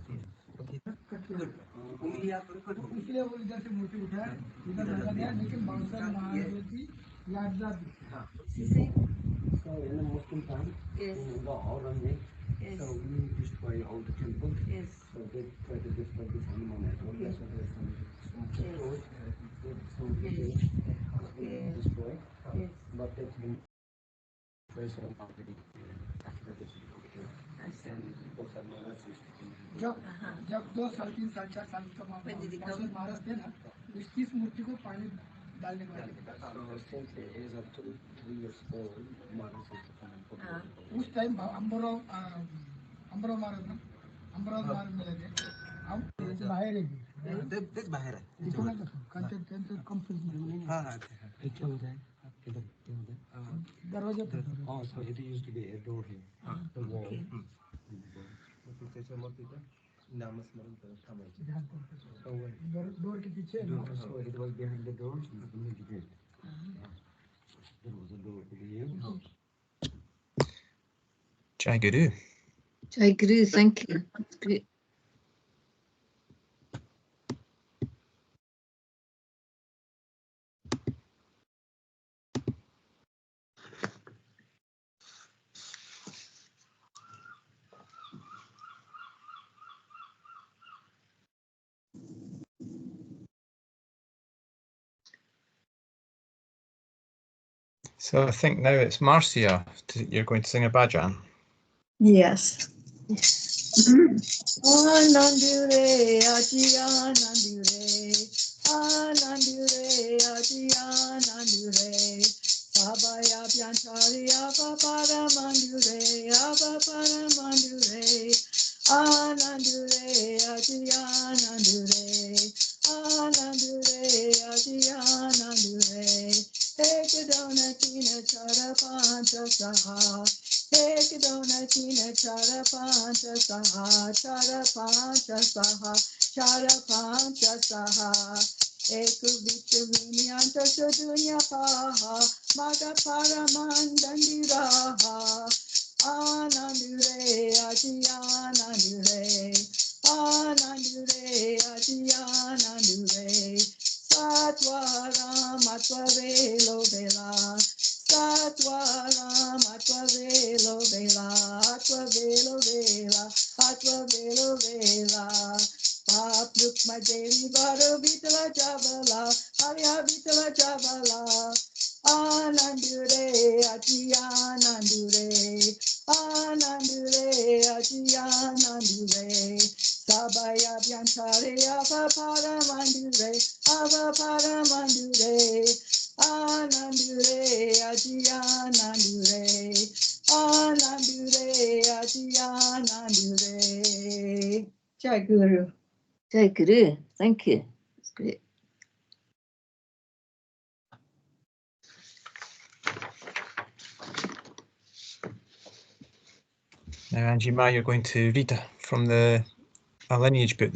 Yes. So we destroy all the temples. Yes. So they try to destroy this animal network. Yes. So there's some road, some village destroyed. Yes. But that's been very strong already. जब 2 साल 3 साल 4 साल का महाराज थे ना, इस मूर्ति को पानी डालने को उस टाइम अंबराव महाराज ना, अंबराव महाराज मिले थे. हम बाहेर आहे, तेच बाहेर आहे. त्यांचं कम्प्लीट दरवाजा. Oh, so it used to be a door here. The wall. त्याच्यामध्ये नामस्मरण करत थांबायचे. डोर के पीछे. So it was behind the door. There was a door over here. Jai Guru. Jai Guru, thank you. That's great. So I think now it's Marcia. You're going to sing a bhajan. Yes. Anandure, Ajiya Nandure, Anandure, Ajiya Nandure, Sabaya Piancharia Paparama saha. Ekadona tina chara pancha saha, chara pancha saha, chara pancha saha. Eku vitaminianta sudunya paha, maga paramandandiraha. Anandure ati anandure, anandure ati anandure. Satwaram atva velo vela, Satwaram atva velo vela, atva velo vela, atva velo vela. Papluk Madevi Varo Vitala Javala, Arya Vitala Javala. Anandure ati anandure, anandure ati anandure. Sabaya Vyantare Ava Paramandure, Ava Paramandure. Anandure ati anandure, anandure ati anandure. Jai Guru. Jai Guru. Thank you. That's great. Now, Angie Ma, you're going to read from the lineage book,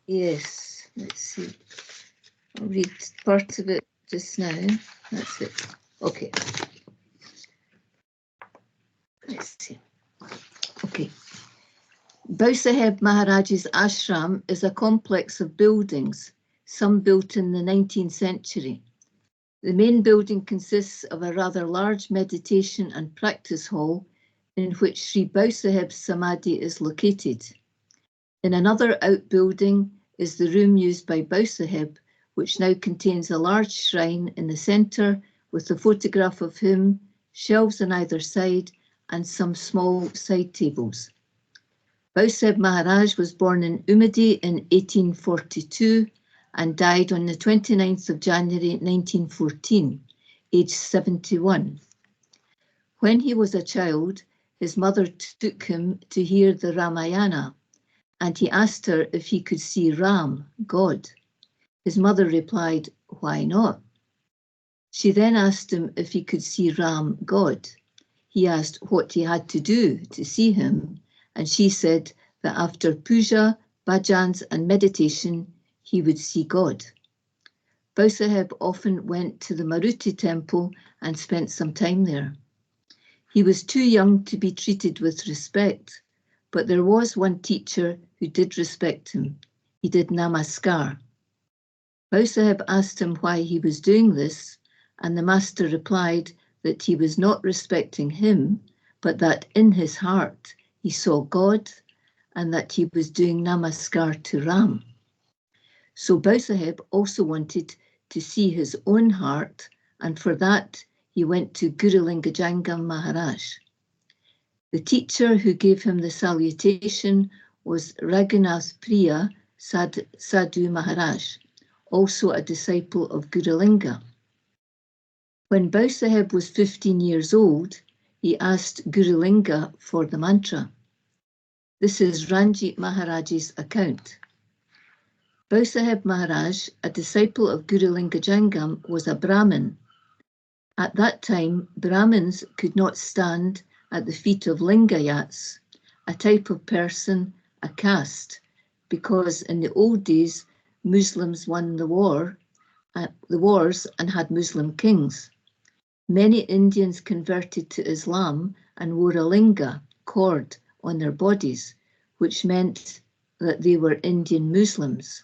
Yes, let's see. I'll read part of it just now. That's it. Okay. Let's see. Okay. Bhausaheb Maharaj's ashram is a complex of buildings, some built in the 19th century. The main building consists of a rather large meditation and practice hall in which Shri Bhausaheb's Samadhi is located. In another outbuilding is the room used by Bhausaheb, which now contains a large shrine in the centre with a photograph of him, shelves on either side, and some small side tables. Bhausaheb Maharaj was born in Umadi in 1842 and died on the 29th of January 1914, aged 71. When he was a child, his mother took him to hear the Ramayana, and he asked her if he could see Ram, God. His mother replied, "Why not?" She then asked him if he could see Ram, God. He asked what he had to do to see him, and she said that after puja, bhajans and meditation, he would see God. Bhausaheb often went to the Maruti temple and spent some time there. He was too young to be treated with respect, but there was one teacher who did respect him. He did namaskar. Bhausaheb asked him why he was doing this, and the master replied that he was not respecting him, but that in his heart he saw God and that he was doing namaskar to Ram. So Bhausaheb also wanted to see his own heart, and for that he went to Guru Lingajangam Maharaj. The teacher who gave him the salutation was Raghunath Priya Sadhu Maharaj, also a disciple of Guru Linga. When Bhausaheb was 15 years old, he asked Guru Linga for the mantra. This is Ranjit Maharaj's account. Bhausaheb Maharaj, a disciple of Guru Lingajangam, was a Brahmin. At that time, Brahmins could not stand at the feet of Lingayats, a type of person, a caste, because in the old days, Muslims won the wars and had Muslim kings. Many Indians converted to Islam and wore a linga, cord, on their bodies, which meant that they were Indian Muslims.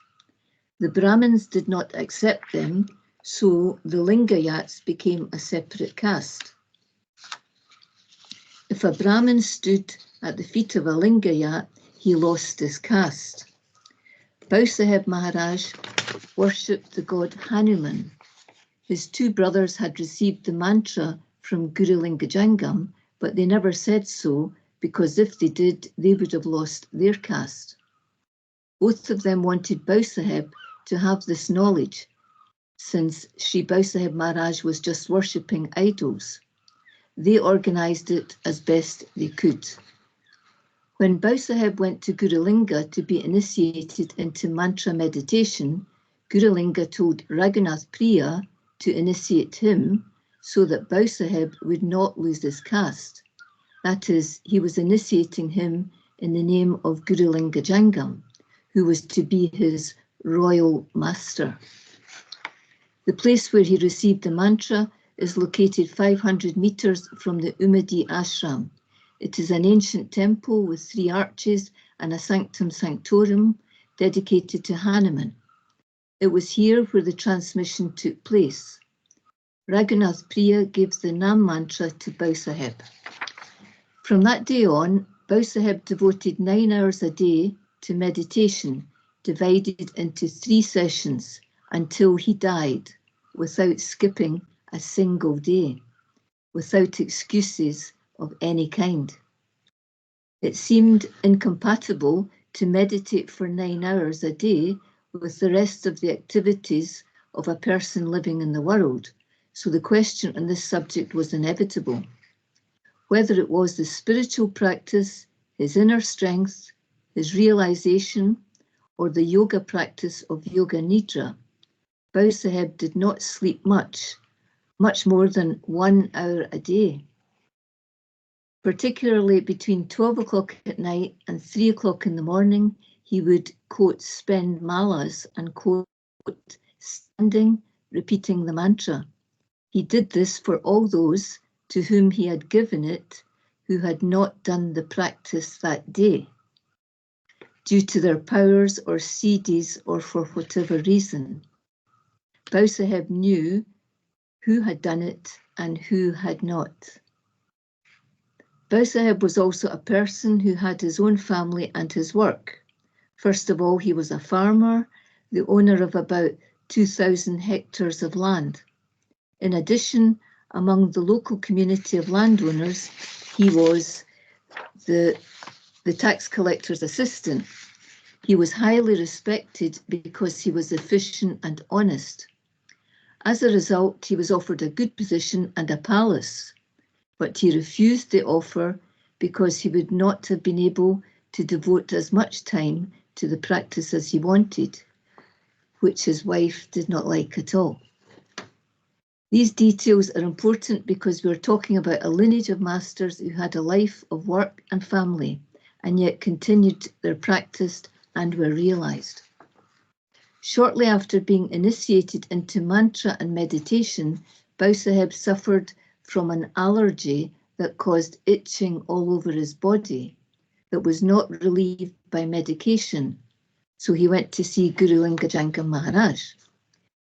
The Brahmins did not accept them, so the Lingayats became a separate caste. If a Brahmin stood at the feet of a Lingayat, he lost his caste. Bhausaheb Maharaj worshipped the god Hanuman. His two brothers had received the mantra from Guru Lingajangam, but they never said so, because if they did, they would have lost their caste. Both of them wanted Bhausaheb to have this knowledge, since Shri Bhausaheb Maharaj was just worshipping idols. They organised it as best they could. When Bhausaheb went to Guru Linga to be initiated into mantra meditation, Guru Linga told Raghunath Priya to initiate him, so that Bhausaheb would not lose his caste. That is, he was initiating him in the name of Guru Lingajangam, who was to be his royal master. The place where he received the mantra is located 500 meters from the Umadi ashram. It is an ancient temple with 3 arches and a sanctum sanctorum dedicated to Hanuman. It was here where the transmission took place. Raghunath Priya gave the Nam mantra to Bhausaheb. From that day on, Bhausaheb devoted 9 hours a day to meditation, divided into 3 sessions until he died, without skipping a single day, without excuses of any kind. It seemed incompatible to meditate for 9 hours a day with the rest of the activities of a person living in the world, so the question on this subject was inevitable. Whether it was the spiritual practice, his inner strength, his realization, or the yoga practice of Yoga Nidra, Bhausaheb did not sleep much more than 1 hour a day. Particularly between 12 o'clock at night and 3 o'clock in the morning, he would, quote, spend malas and, quote, standing, repeating the mantra. He did this for all those to whom he had given it who had not done the practice that day, due to their powers or siddhis or for whatever reason. Bhausaheb knew who had done it and who had not. Bhausaheb was also a person who had his own family and his work. First of all, he was a farmer, the owner of about 2,000 hectares of land. In addition, among the local community of landowners, he was the tax collector's assistant. He was highly respected because he was efficient and honest. As a result, he was offered a good position and a palace, but he refused the offer because he would not have been able to devote as much time to the practice as he wanted, which his wife did not like at all. These details are important because we are talking about a lineage of masters who had a life of work and family, and yet continued their practice and were realized. Shortly after being initiated into mantra and meditation, Bhausaheb suffered from an allergy that caused itching all over his body that was not relieved by medication, so he went to see Guru Lingajangam Maharaj.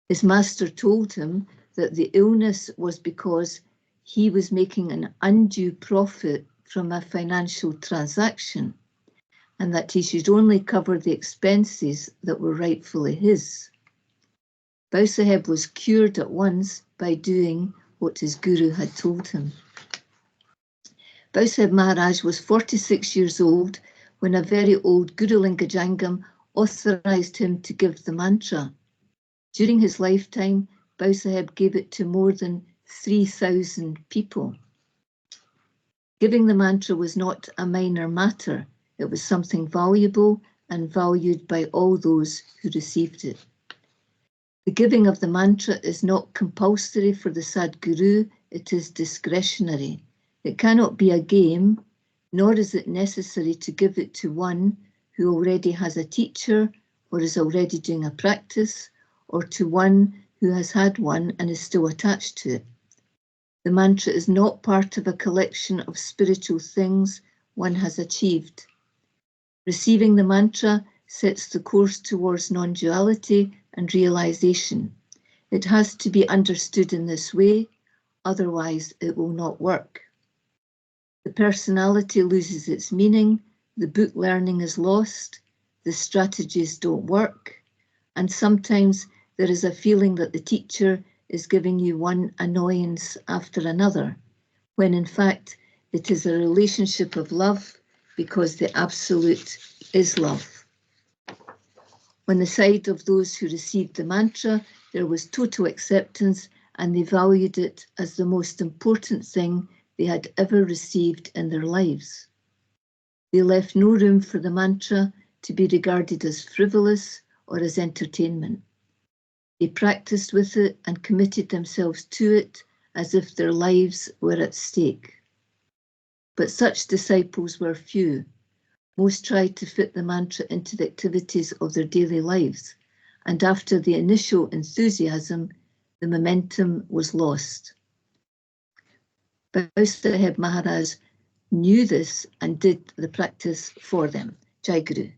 His master told him that the illness was because he was making an undue profit from a financial transaction, and that he should only cover the expenses that were rightfully his. Bhausaheb was cured at once by doing what his guru had told him. Bhausaheb Maharaj was 46 years old when a very old Guru Lingajangam authorized him to give the mantra. During his lifetime, Bhausaheb gave it to more than 3,000 people. Giving the mantra was not a minor matter. It was something valuable and valued by all those who received it. The giving of the mantra is not compulsory for the Sadguru, it is discretionary. It cannot be a game, nor is it necessary to give it to one who already has a teacher or is already doing a practice, or to one who has had one and is still attached to it. The mantra is not part of a collection of spiritual things one has achieved. Receiving the mantra sets the course towards non-duality and realization. It has to be understood in this way, otherwise it will not work. The personality loses its meaning, the book learning is lost, the strategies don't work, and sometimes there is a feeling that the teacher is giving you one annoyance after another, when in fact it is a relationship of love because the Absolute is love. On the side of those who received the mantra, there was total acceptance and they valued it as the most important thing they had ever received in their lives. They left no room for the mantra to be regarded as frivolous or as entertainment. They practiced with it and committed themselves to it as if their lives were at stake. But such disciples were few. Most tried to fit the mantra into the activities of their daily lives, and after the initial enthusiasm, the momentum was lost. Bhausaheb Maharaj knew this and did the practice for them. Jai Guru.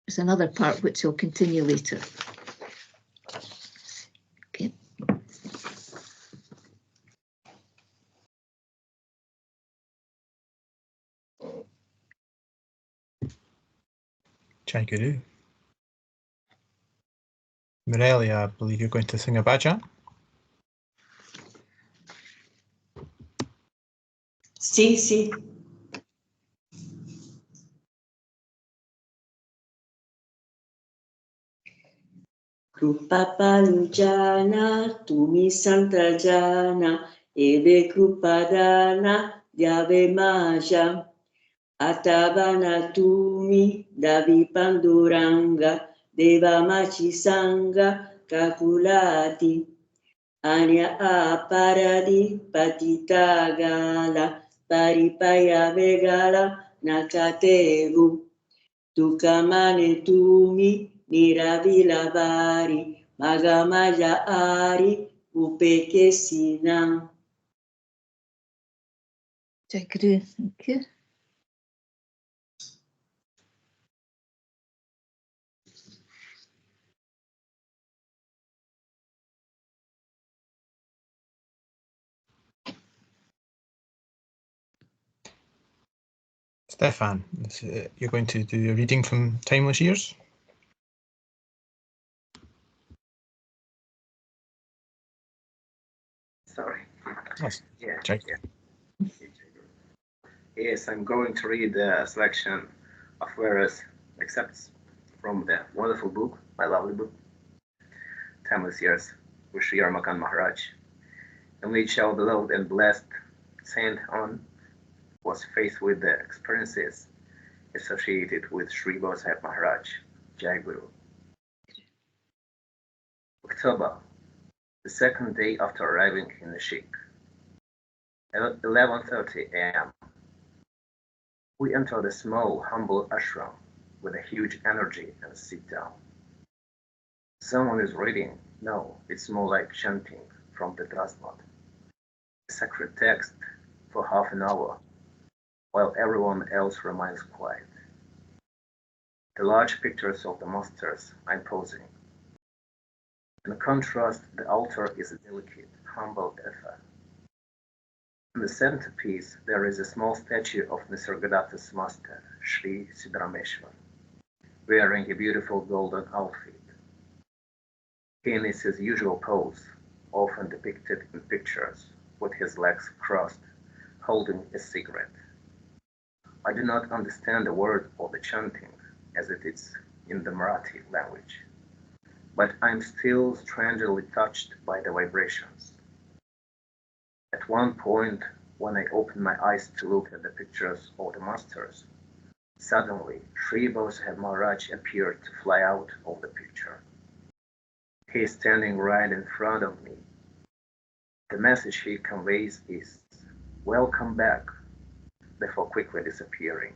There's another part which will continue later. Okay. Jai Guru. Morelia, I believe you're going to sing a bhajan. Sì, sì. Krupa paluchana, tumi santrajana, ebe krupadana, dyave maja. Atavana tumi, davi panduranga, deva machisanga, kakulati. Anya aparadi, patitagala, paripaya vegala, nakatevu. Tukamane tumi, niravilavari, magamaya ari, upeke sinam. Jai Guru, thank you. Stefan, you're going to do a reading from Timeless Years. Sorry. Yes. Yeah. Jai. Yeah. Yes, I'm going to read a selection of various excerpts from the wonderful book, my lovely book, Timeless Years, with Shri Maharaj, in which our beloved and blessed Saint On was faced with the experiences associated with Shri Bhausaheb Maharaj, Jai Guru. October, the second day after arriving in Nashik, at 11:30 a.m. We entered a small, humble ashram with a huge energy and sit down. Someone is reading. No, it's more like chanting from the Drasmat, a sacred text, for half an hour, while everyone else remains quiet. The large pictures of the masters are imposing. In contrast, the altar is a delicate, humble affair. In the centerpiece, there is a small statue of Nisargadatta's master, Shri Siddharameshwar, wearing a beautiful golden outfit. He is his usual pose, often depicted in pictures, with his legs crossed, holding a cigarette. I do not understand a word of the chanting, as it is in the Marathi language, but I am still strangely touched by the vibrations. At one point, when I opened my eyes to look at the pictures of the masters, suddenly Shri Bhausaheb Maharaj appeared to fly out of the picture. He is standing right in front of me. The message he conveys is, "Welcome back," before quickly disappearing.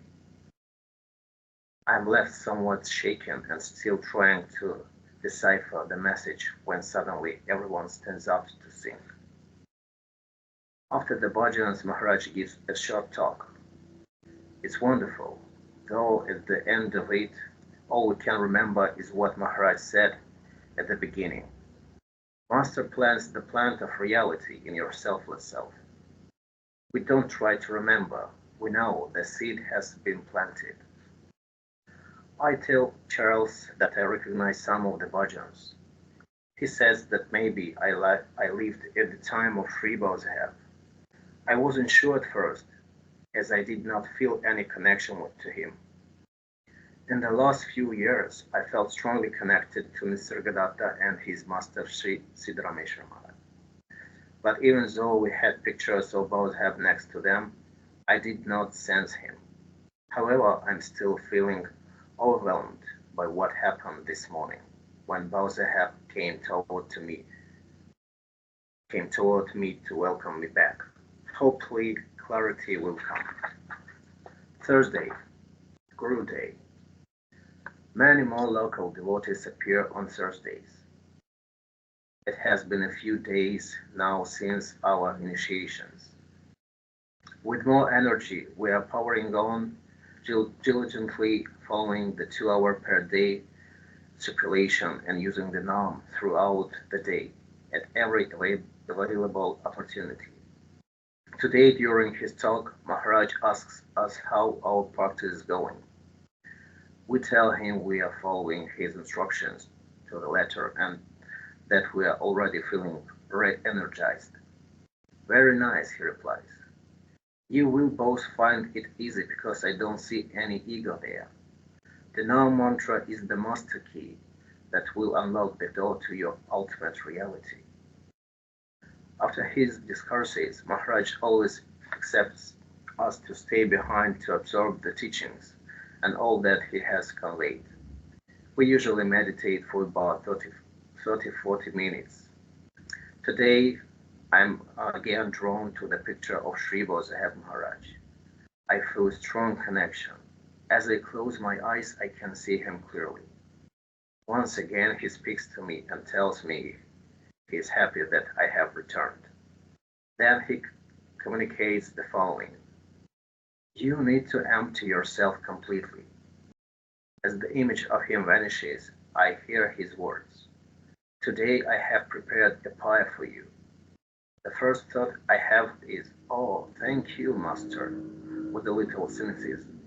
I am left somewhat shaken and still trying to decipher the message when suddenly everyone stands up to sing. After the bhajans, Maharaj gives a short talk. It's wonderful, though at the end of it, all we can remember is what Maharaj said at the beginning. Master plants the plant of reality in your selfless self. We don't try to remember, we know the seed has been planted. I tell Charles that I recognize some of the bhajans. He says that maybe I lived at the time of Shri Bhausaheb. I wasn't sure at first, as I did not feel any connection to him. In the last few years, I felt strongly connected to Nisargadatta and his master Shri Siddharameshwar Maharaj. But even though we had pictures of Bhausaheb next to them, I did not sense him. However, I'm still feeling overwhelmed by what happened this morning when Bhausaheb came toward to me came toward me to welcome me back. Hopefully, clarity will come. Thursday, Guru Day. Many more local devotees appear on Thursdays. It has been a few days now since our initiations. With more energy, we are powering on, diligently following the 2 hour per day circulation and using the Nam throughout the day at every available opportunity. Today, during his talk, Maharaj asks us how our practice is going. We tell him we are following his instructions to the letter and that we are already feeling re-energized. Very nice, he replies. You will both find it easy because I don't see any ego there. The Nam mantra is the master key that will unlock the door to your ultimate reality. After his discourses, Maharaj always accepts us to stay behind to absorb the teachings and all that he has conveyed. We usually meditate for about 30-40 minutes. Today, I'm again drawn to the picture of Shri Bhausaheb Maharaj. I feel a strong connection. As I close my eyes, I can see him clearly. Once again, he speaks to me and tells me he is happy that I have returned. Then he communicates the following. You need to empty yourself completely. As the image of him vanishes, I hear his words. Today I have prepared a pie for you. The first thought I have is, oh, thank you, Master, with a little cynicism.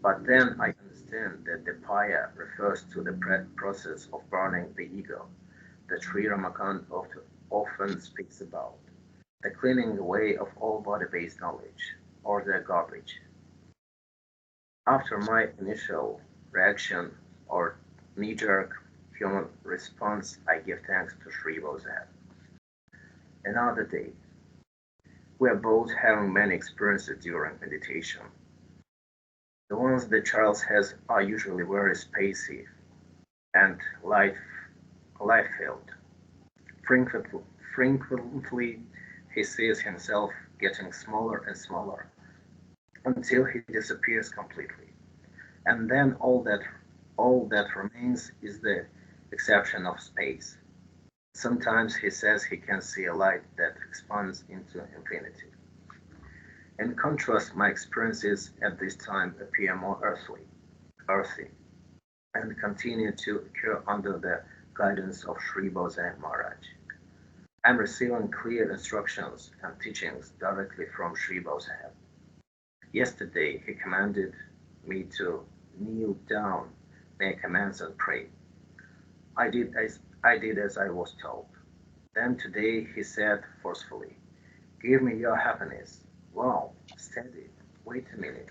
But then I understand that the paya refers to the process of burning the ego that Sri Ramakant often speaks about, the cleaning away of all body-based knowledge, or the garbage. After my initial reaction or knee-jerk human response, I give thanks to Shri Bhausaheb. Another day. We are both having many experiences during meditation. The ones that Charles has are usually very spacey and life-filled. Frequently, he sees himself getting smaller and smaller until he disappears completely. And then all that remains is the exception of space. Sometimes he says he can see a light that expands into infinity. In contrast, my experiences at this time appear more earthy, and continue to occur under the guidance of Shri Bhausaheb Maharaj. I am receiving clear instructions and teachings directly from Shri Bhausaheb. Yesterday, he commanded me to kneel down, make amends, and pray. I did as I was told. Then today he said forcefully, give me your happiness. Wow, steady, wait a minute.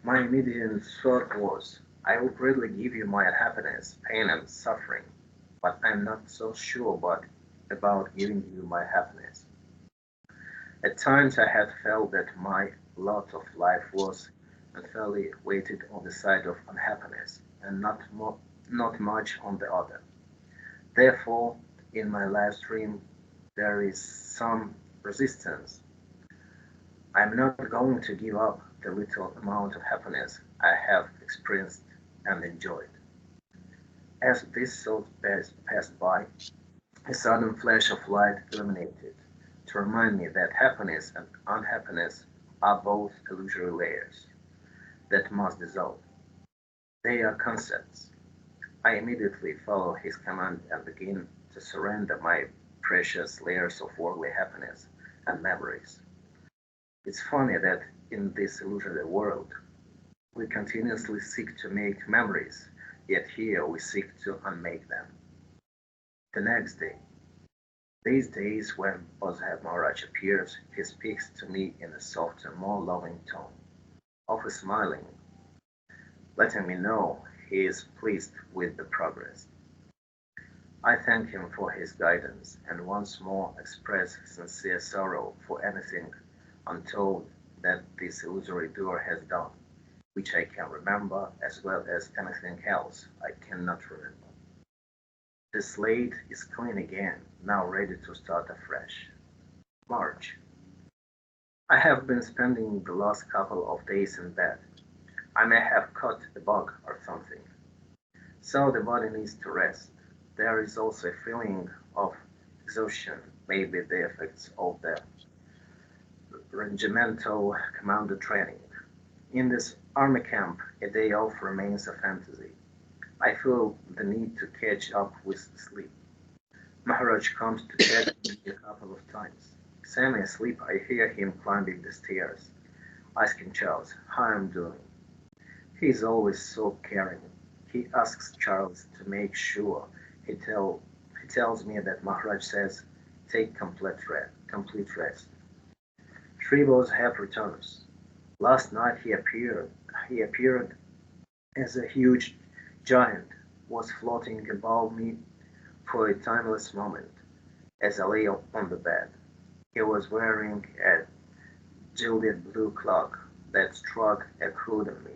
My immediate thought was, I would really give you my happiness, pain, and suffering, but I'm not so sure about giving you my happiness. At times I had felt that my lot of life was unfairly weighted on the side of unhappiness, and not much on the other. Therefore, in my last dream, there is some resistance. I'm not going to give up the little amount of happiness I have experienced and enjoyed. As this thought passed by, a sudden flash of light illuminated to remind me that happiness and unhappiness are both illusory layers that must dissolve. They are concepts. I immediately follow his command and begin to surrender my precious layers of worldly happiness and memories. It's funny that in this illusory world, we continuously seek to make memories, yet here we seek to unmake them. The next day, these days when Bhausaheb Maharaj appears, he speaks to me in a softer, more loving tone, often smiling, letting me know he is pleased with the progress. I thank him for his guidance and once more express sincere sorrow for anything untold that this illusory doer has done, which I can remember as well as anything else I cannot remember. The slate is clean again, now ready to start afresh. March. I have been spending the last couple of days in bed. I may have caught a bug or something. So the body needs to rest. There is also a feeling of exhaustion, maybe the effects of the regimental commander training. In this army camp, a day off remains a fantasy. I feel the need to catch up with sleep. Maharaj comes to check me a couple of times. Semi-asleep, I hear him climbing the stairs, asking Charles how I'm doing. He is always so caring. He asks Charles to make sure he tells me that Maharaj says, take complete rest. Shri Bhausaheb returns. Last night he appeared as a huge giant, was floating above me for a timeless moment as I lay on the bed. He was wearing a gilded blue cloak that struck a chord in me.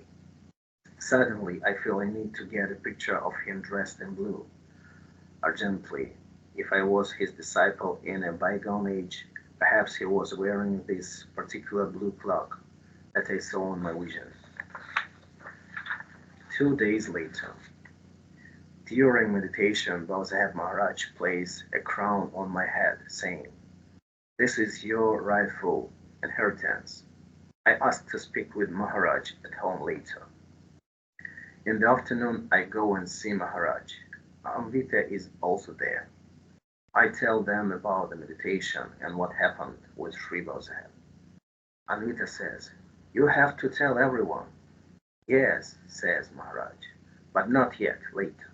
Suddenly I feel a need to get a picture of him dressed in blue. Urgently, if I was his disciple in a bygone age, perhaps he was wearing this particular blue cloak that I saw in my vision. 2 days later, during meditation, Bhausaheb Maharaj placed a crown on my head, saying, "This is your rightful inheritance." I asked to speak with Maharaj at home later. In the afternoon, I go and see Maharaj. Amrita is also there. I tell them about the meditation and what happened with Shri Bhausaheb. Amrita says, "You have to tell everyone." "Yes," says Maharaj, "but not yet, later."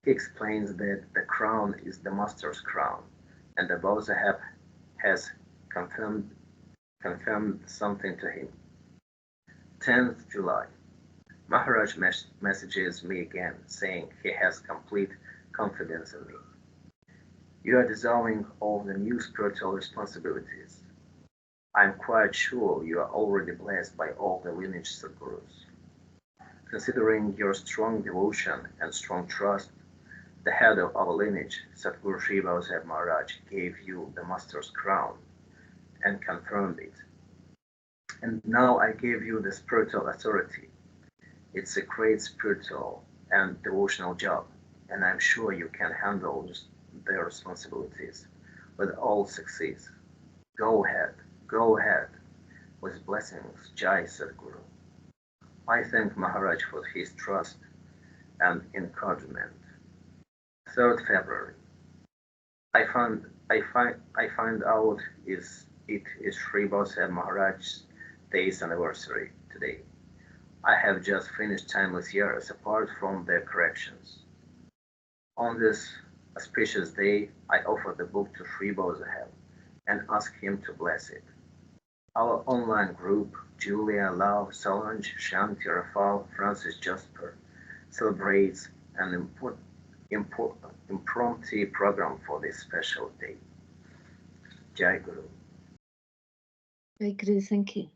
He explains that the crown is the master's crown, and the Bhausaheb has confirmed something to him. 10th July. Maharaj messages me again, saying he has complete confidence in me. "You are dissolving all the new spiritual responsibilities. I am quite sure you are already blessed by all the lineage Sadgurus. Considering your strong devotion and strong trust, the head of our lineage, Sadguru Shri Bhausaheb Maharaj, gave you the master's crown and confirmed it. And now I gave you the spiritual authority. It's a great spiritual and devotional job, and I'm sure you can handle their responsibilities with all success. Go ahead, with blessings, Jai Sadguru." I thank Maharaj for his trust and encouragement. 3rd February. I find out it is Shri Bhausaheb Maharaj's day's anniversary today. I have just finished timeless years apart from their corrections. On this auspicious day, I offer the book to Shri Bhausaheb and ask him to bless it. Our online group, Julia, Lau, Solange, Shanti, Rafal, Francis Jasper, celebrates an impromptu program for this special day. Jai Guru. Jai Guru, thank you.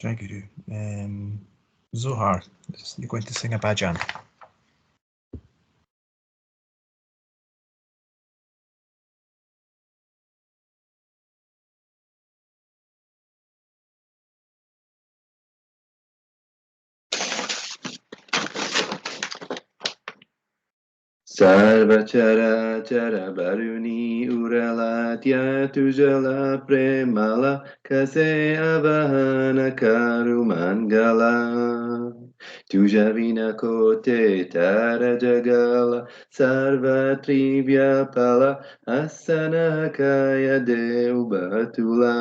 Jai Guru. Zohar, you're going to sing a bhajan. Sarvachara chara baruni urala tya tujala premala kase avahana karumangala tujavina kote tara jagala sarvatri vyapala asana kaya deubatula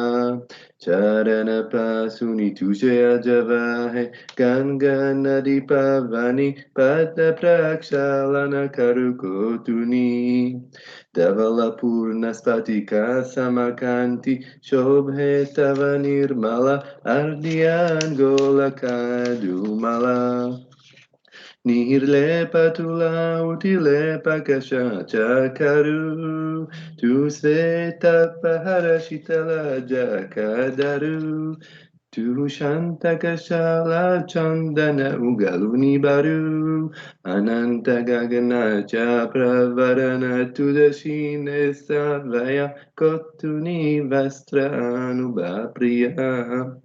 charana pasuni tujaya javahe Ganga Nadi Pavani Padma Prakshalana Karukotuni Davala Purnaspatika Samakanti Shobhe Tavanirmala Ardian Gola Kadumala Nihirle patula utile pakasha chakaru. Tu sveta pahara shitala jakadaru. Tu shanta kashala chandana ugaluni baru. Ananta gagana cha pravarana tudashine savaya kotuni vastra anubapriya.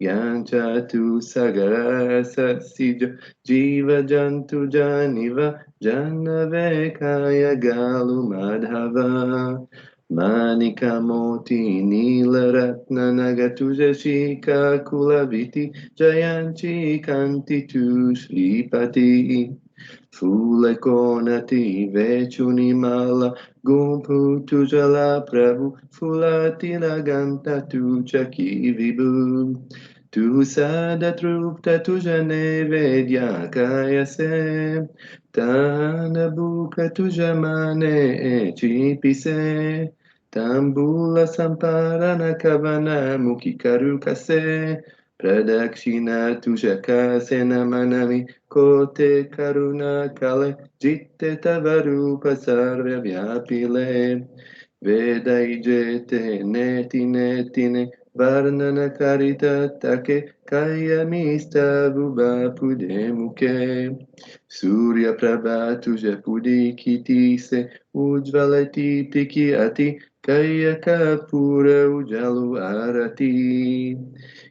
Yancha tu sagara sasijo Jiva Jantu Janiva Janave Kaya Galu Madhava Manika Moti Nila Ratna Nagatuja Shika Kulaviti Jayanchi Kanti Tu Shripati Fule Konati Vechuni Mala Gumpu Tujala Prabhu Fulati Laganta Tuchaki Vibu Tu sada trupta tuja nevedya kaya se Tana buka tuja mane chipise Tambula samparana kavana mukikaru kase Pradakshina tuja kase namanami Kote karuna kale jitte tavarupa sarva vyapile Veda ijete netine Varnana karita take kaya mista vuba pude muke Surya prabha tuja pudi kiti se ujvalati piki ati kaya kapura ujalu arati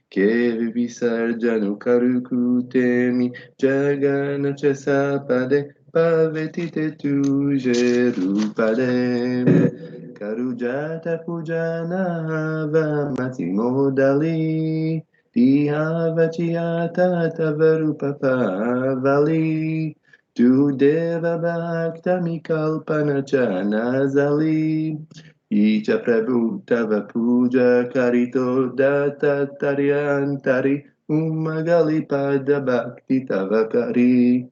Kevi visarjanu karukutemi jagana chasapade pavetite tuje rupade Karujata pujana vamati modali Dihavachiata tavarupapa vali Tu deva bhakta mikalpana chanazali Icha prabhu tava puja karito data taryantari Umagali pada bhakti tava kari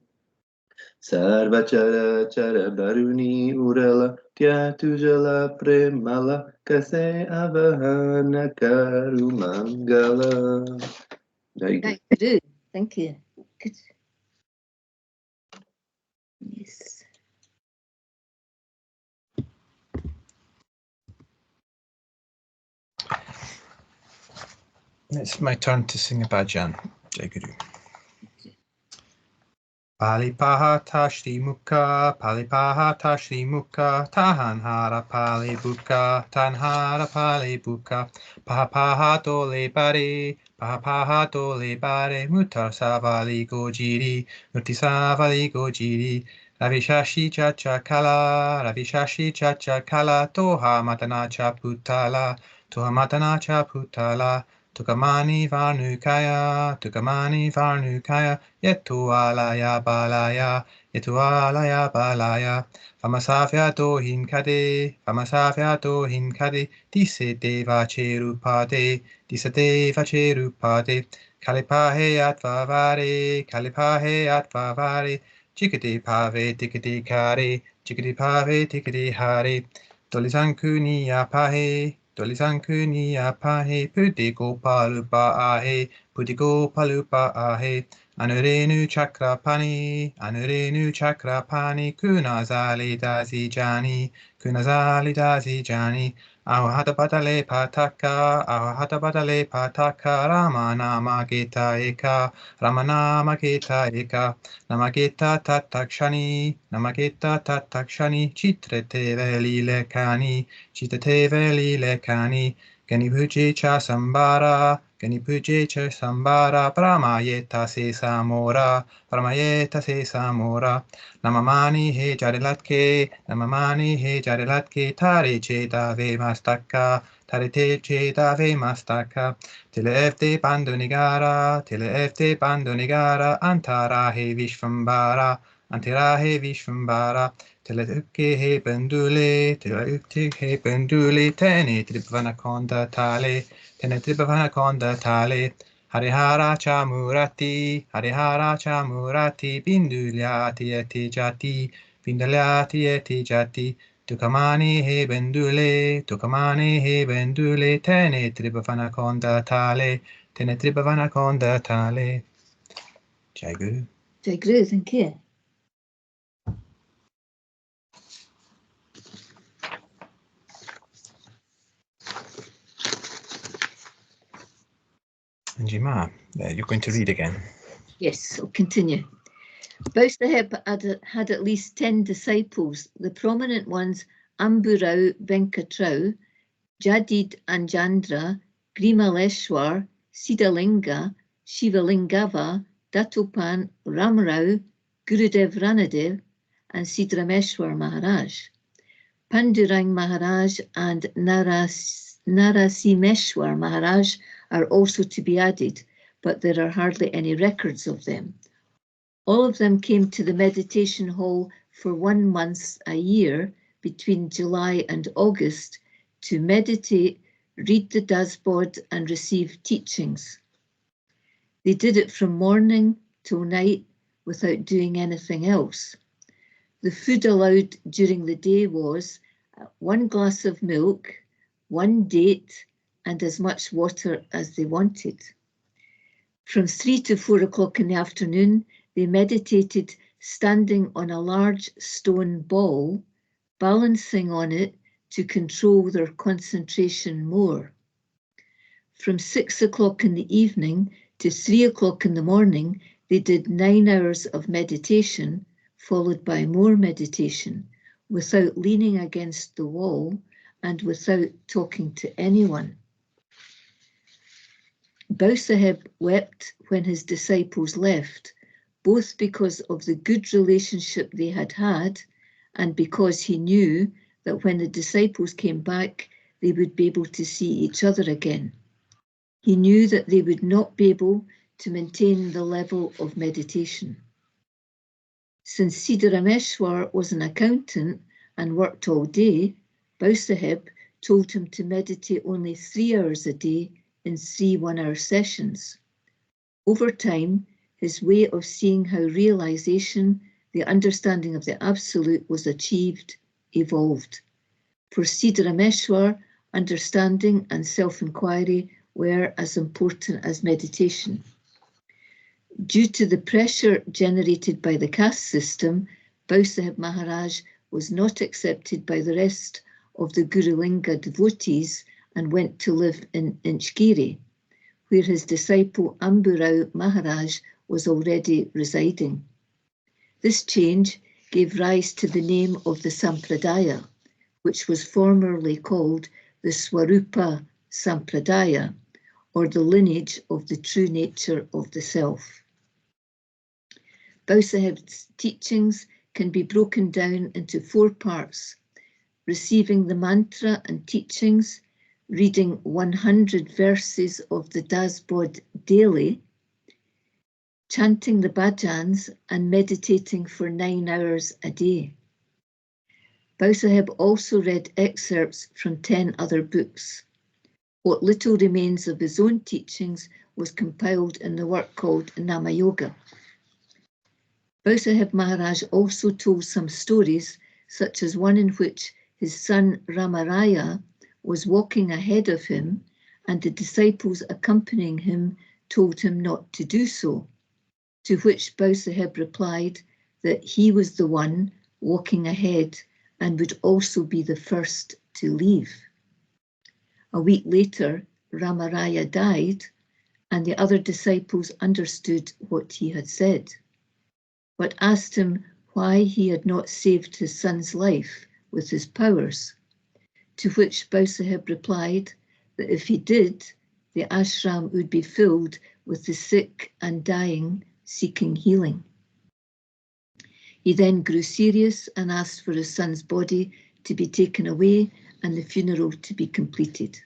Sarvachara chara baruni urala Tyatujala premala kase avahana karumangala. Jai Guru. Jai Guru. Thank you. Good. Yes. It's my turn to sing a bhajan. Jai Guru. Palipahata Shri Mukha, Palipahata Shri Mukha, Tahanhara Pali Buka, Tanhara Pali Buka, Pahapahato Le Pare, Pahapahato Le Pare, Mutar Savali Gojiri, Mutisavali Gojiri, Ravishashi Chacha Kala, Ravishashi Chacha Kala, Toha Matanacha Putala, Toha Matanacha Putala, Tukamani Varnukaya, Tukamani Varnukaya, Yetualaya Balaya, Yetualaya Balaya, Famasafya Dohin Kade, Famasafya Dohin Kade, Dise Deva Cherupade, Dise Deva Cherupade, Kalipahe Atvavare, Kalipahe Atvavare, Chikati Pave, Tikati Kare, Chikati Pave, Tikati Hare, Dolisankuni Apahe, Dolisankuni Apahe, Pudigo Palupa Ahe, Pudigo Palupa Ahe, Anurenu Chakrapani, Anurenu Chakrapani, Kunazali Dazi Jani, Kunazali Dazi Jani, Ahata Patale Pataka, Ahata Patale Pataka, Ramanama Gita Eka, Ramanama Gita Eka, Namagita Tatakshani, Namagita Tatakshani, Chitrete Veli Lekani, Chitrete Veli Lekani, Ganipuje Cha Sambara, Ganipuje Cha Sambara, Paramayeta Se Samora, Paramayeta Se Samora, Namamani He Jarilatke, Namamani He Jarilatke, Tare Cheta Ve Mastaka, Tare Te Cheta Ve Mastaka, Tilefte Bandunigara, Tilefte Bandunigara, Antara He Vishvambara, Antara He Vishvambara, Tileuke He Bandule, Tileuke He Bandule, Tene Tripvanakonda Tale, Tene Tripvanakonda Tale, Harihara Chamurati, Harihara Chamurati, Bindulyati Eti Jati, Bindulyati Eti Jati, Tukamani He Bendule, Tukamani He Bendule, Tene Tripvanakonda Tale, Tene Tripvanakonda Tale. Jai Guru. Jai Guru, thank you. Ma, you're going to read again. Yes, I'll continue. Bhausaheb had at least 10 disciples, the prominent ones Amburao Venkatrao, Jadid Anjandra, Grimaleshwar, Siddhalinga, Shivalingava, Datopan, Ramarao, Gurudev Ranadev, and Sidrameshwar Maharaj. Pandurang Maharaj and Narasimeshwar Maharaj are also to be added, but there are hardly any records of them. All of them came to the meditation hall for 1 month a year between July and August to meditate, read the Dasbod and receive teachings. They did it from morning till night without doing anything else. The food allowed during the day was 1 glass of milk, 1 date, and as much water as they wanted. From 3 to 4 o'clock in the afternoon, they meditated standing on a large stone ball, balancing on it to control their concentration more. From 6 o'clock in the evening to 3 o'clock in the morning, they did 9 hours of meditation, followed by more meditation, without leaning against the wall and without talking to anyone. Bhausaheb wept when his disciples left, both because of the good relationship they had had and because he knew that when the disciples came back, they would be able to see each other again. He knew that they would not be able to maintain the level of meditation. Since Siddarameshwar was an accountant and worked all day, Bhausaheb told him to meditate only 3 hours a day in 3 one-hour sessions. Over time, his way of seeing how realization, the understanding of the Absolute, was achieved, evolved. For Siddarameshwar, understanding and self-inquiry were as important as meditation. Due to the pressure generated by the caste system, Bhausaheb Maharaj was not accepted by the rest of the Gurulinga devotees and went to live in Inchgiri, where his disciple Amburao Maharaj was already residing. This change gave rise to the name of the Sampradaya, which was formerly called the Swarupa Sampradaya, or the lineage of the true nature of the self. Bhausaheb's teachings can be broken down into 4 parts: receiving the mantra and teachings, reading 100 verses of the Dasbod daily, chanting the bhajans, and meditating for 9 hours a day. Bhausaheb also read excerpts from 10 other books. What little remains of his own teachings was compiled in the work called Nama Yoga. Bhausaheb Maharaj also told some stories, such as one in which his son Ramaraya was walking ahead of him and the disciples accompanying him told him not to do so, to which Bhausaheb replied that he was the one walking ahead and would also be the first to leave. A week later, Ramaraya died, and the other disciples understood what he had said, but asked him why he had not saved his son's life with his powers, to which Bhausaheb replied that if he did, the ashram would be filled with the sick and dying seeking healing. He then grew serious and asked for his son's body to be taken away and the funeral to be completed.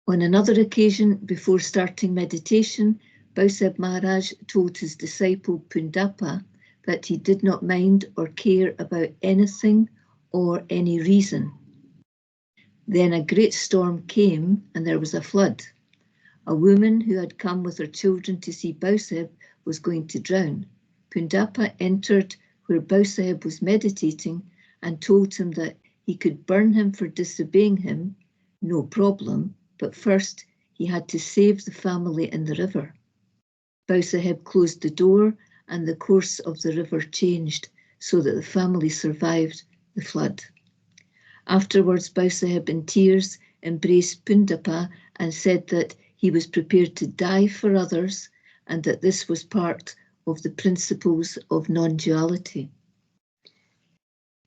On another occasion, before starting meditation, Bhausaheb Maharaj told his disciple Pundapa that he did not mind or care about anything or any reason. Then a great storm came and there was a flood. A woman who had come with her children to see Bhausaheb was going to drown. Pundapa entered where Bhausaheb was meditating and told him that he could burn him for disobeying him, no problem, but first he had to save the family in the river. Bhausaheb closed the door and the course of the river changed so that the family survived the flood. Afterwards, Bhausaheb in tears embraced Pundapa and said that he was prepared to die for others, and that this was part of the principles of non-duality.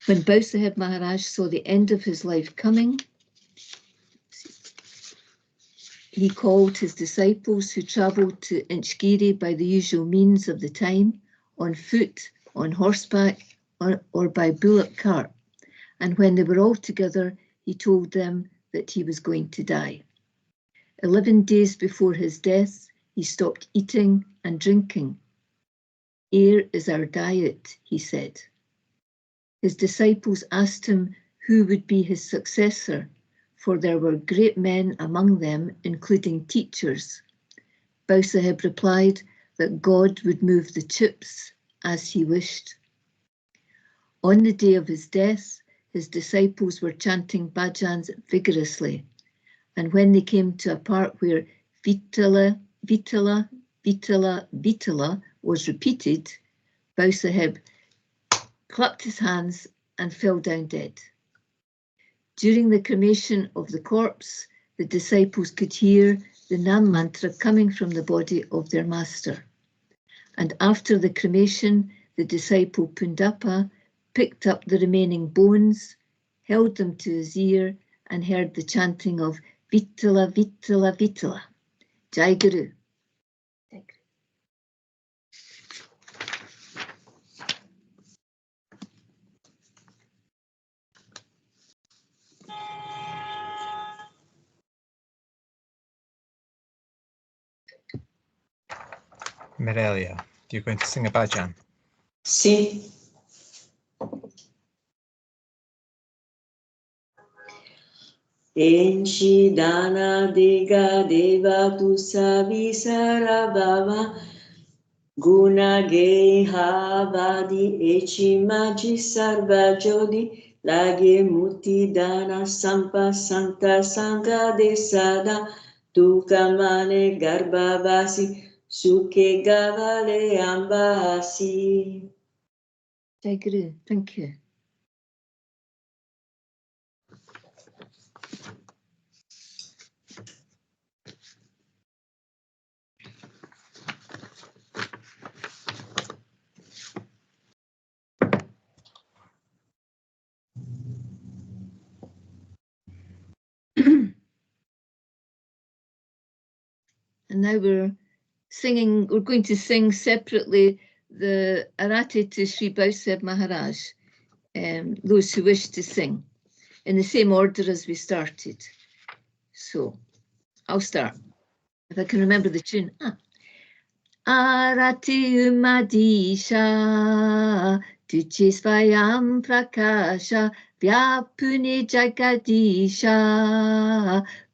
When Bhausaheb Maharaj saw the end of his life coming, he called his disciples who travelled to Inchgiri by the usual means of the time, on foot, on horseback, or by bullock cart. And when they were all together, he told them that he was going to die. 11 days before his death, he stopped eating and drinking. Air is our diet, he said. His disciples asked him who would be his successor, for there were great men among them, including teachers. Bhausaheb replied that God would move the chips as he wished. On the day of his death, his disciples were chanting bhajans vigorously, and when they came to a part where Vitala, Vitala, Vitala, Vitala was repeated, Bhausaheb clapped his hands and fell down dead. During the cremation of the corpse, the disciples could hear the Nam mantra coming from the body of their master. And after the cremation, the disciple Pundapa picked up the remaining bones, held them to his ear, and heard the chanting of Vitala, Vitala, Vitala. Jai Guru. Mirelia, you're going to sing a bhajan? Sì. Enchi dana dega deva tu savi sarabhava guna geha vadi echi maji sarva jodi lage muti dana sampa santa sangha desada tu kamane garbhavasi suke gavale ambasi. Jai Guru, thank you. And now we're going to sing separately the Arati to Shri Bhausaheb Maharaj, those who wish to sing, in the same order as we started. So I'll start, if I can remember the tune. Arati Umadisha, Tuchi Svayam Prakasha, Vyapuni Jagadisha,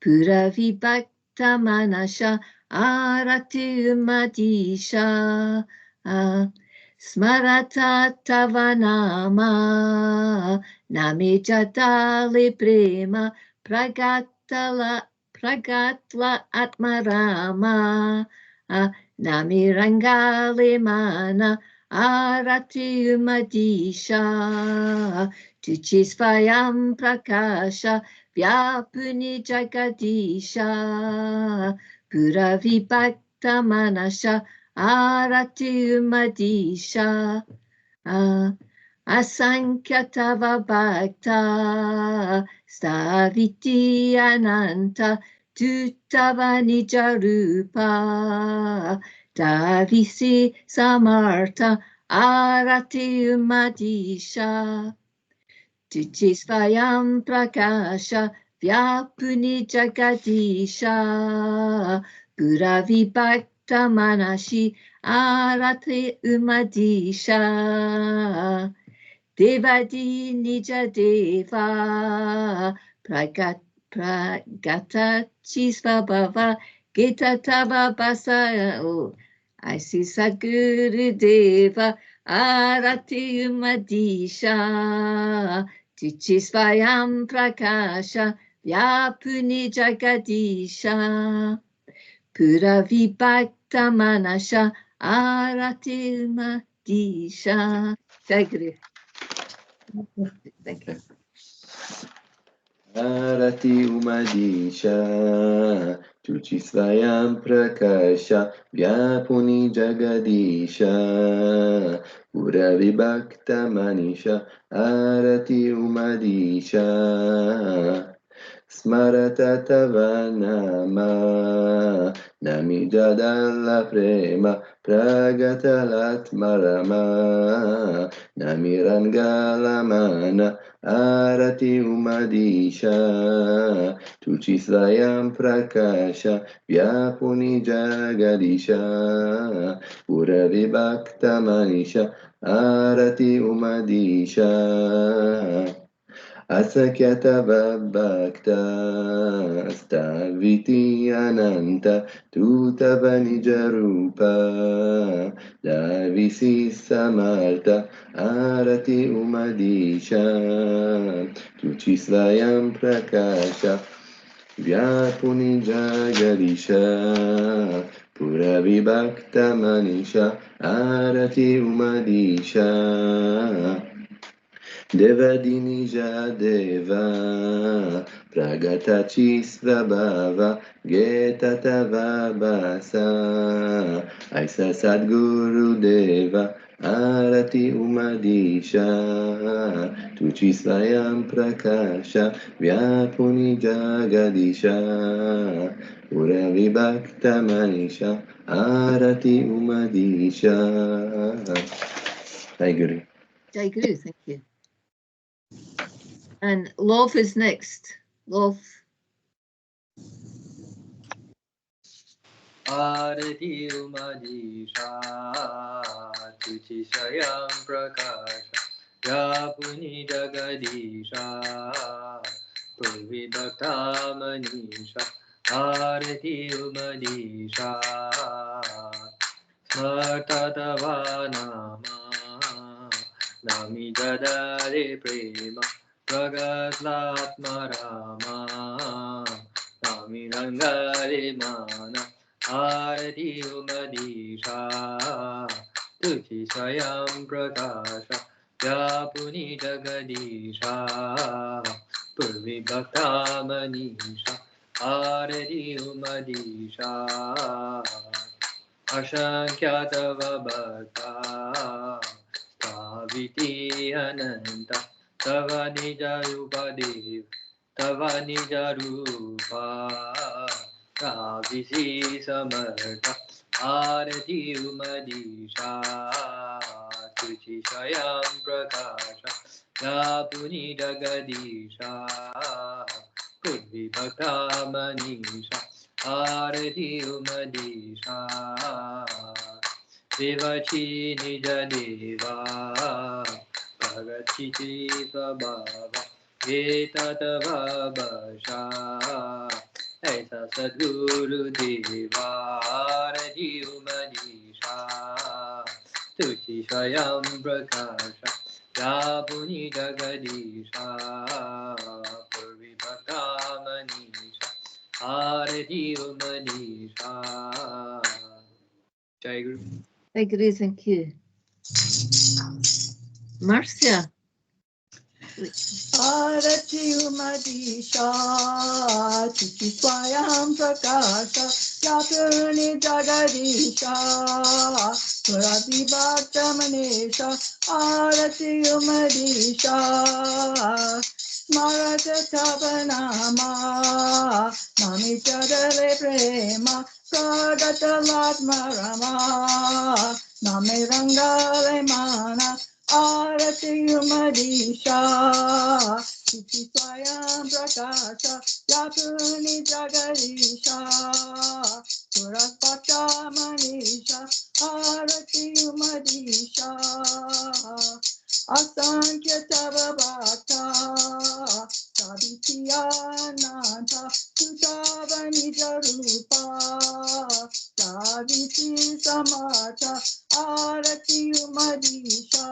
Pura Vibhakta Manasha, Arati Umadisha, Smarata Tavanama, Name Jatali Prema, Pragatla Atmarama, Nami Rangale Mana, Arati Umadisha, Tuchisvayam Prakasha, Vyapuni Jagadisha, Pura Vibhakta Manasha, Arati Umadisha, Asankyatava Bhakta, Staviti Ananta, Tuttava Nijarupa, Davisi Samartha, Arati Umadisha, Tuchisvayam Prakasha, Vyapuni Jagadisha, Pura Vibhakta Manashi, Arati Umadisha, Devadi Nija Deva, Pragata Chisvabhava, Gita Tava Basa. Oh, I see Sadguru Deva, Arati Umadisha, Tuchisvayam Prakasha, Vyapuni Jagadisha, Pura Vibhakta Manasha, Arati Umadisha. Thank you. Thank you. Arati Umadisha, Tuchi Svayam Prakasha Vyapuni Jagadisha Pura Vibhakta Manisha Arati Umadisha Smarata Tava Nama Nami Jadala Prema Pragatalatmarama Nami Rangalamana Arati Umadisha Tuchi Svayam Prakasha Vyapuni Jagadisha Pura Vibhakta Manisha Arati Umadisha Asakyata Bhakta Staviti Ananta Tutavanijarupa Davisi Samarta Arati Umadisha Tuchi Svayam Prakasha Vyapuni Jagadisha Pura Vibhakta Manisha Arati Umadisha Devadini Jadeva Pragatachi Svabhava Getatava Basa Aisa Sadguru Deva Arati Umadisha Tuchi Svayam Prakasha Vyapuni Jagadisha Pura Vibhakta Manisha Arati Umadisha. Jai Guru. Jai Guru, thank you. And Love is next. Love. Arati Umadisha Tuchi Swayam Prakasha Yapuni Jagadisha Purvibhakta Manisha Arati Umadisha Smartatava Nama Nami Jadare Prema Pragatlatmarama Nami Rangare Mana Arati Umadisha Tuchi Swayam Prakasha Vyapuni Jagadisha Purvibhakta Manisha Arati Umadisha Ashankyatava Bhakta Taviti Ananta Tava Nijarupa Dev Tava Nijarupa Tavisi Samarta Arati Umadisha Tuchi Swayam Prakasha Yapuni Jagadisha Purvibhakta Manisha Arati Umadisha Devachi Nija Deva Bhagachiti Svabhava Getatava Basha Aisa Sadguru Deva Arati Umadisha Tuchi Swayam Prakasha Yapuni Jagadisha Purvibhakta Manisha Arati Umadisha. Jai Guru. Jai Guru, thank you. Marcia. Arati Umadisha Tuchi Swayam Prakasha Yapuni Jagadisha Pura Vibhakta Manisha Arati Umadisha Smarata Tavanama Nami Jadale Prema Pragatalatmarama Nami Rangale Mana Arati Umadisha Tuchi Swayam Prakasha Yapuni Jagadisha Purvibhakta Manisha Arati Umadisha Asankyatava Bhakta Saviti Ananta Tutava Nijarupa Saviti Samata Arati Umadisha